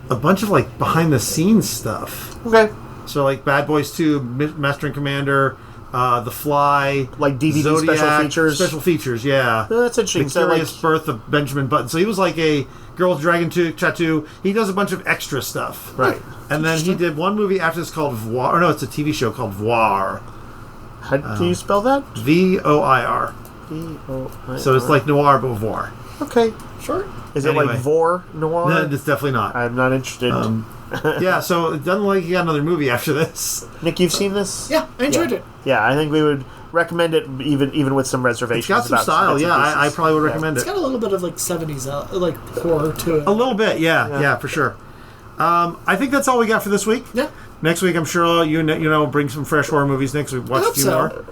like behind the scenes stuff. Okay. So like Bad Boys 2, Master and Commander. The Fly, like DVD Zodiac, special features, yeah. That's interesting. The Curious Birth of Benjamin Button. So he was like a Girl with Dragon Tattoo. He does a bunch of extra stuff, right? And then he did one movie after this called Voir. Or no, it's a TV show called Voir. How do you spell that? VOIR. VOIR. So it's like noir but Voir. Okay, sure. Is it like Vor Noir? No, it's definitely not. I'm not interested. Yeah, so it doesn't look like you got another movie after this. Nick, you've seen this? Yeah, I enjoyed it. Yeah, I think we would recommend it even with some reservations. It's got some style, yeah. I probably would recommend it. It's got a little bit of like 70s like horror to it. A little bit, yeah, for sure. I think that's all we got for this week. Yeah. Next week, I'm sure you know bring some fresh horror movies. Next week, watch a few more.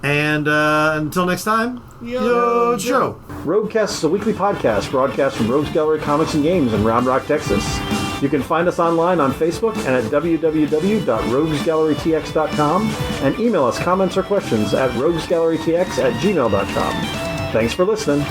And until next time, yo Joe. Roguecast is a weekly podcast broadcast from Rogues Gallery Comics and Games in Round Rock, Texas. You can find us online on Facebook and at www.roguesgallerytx.com and email us comments or questions at roguesgallerytx@gmail.com. Thanks for listening.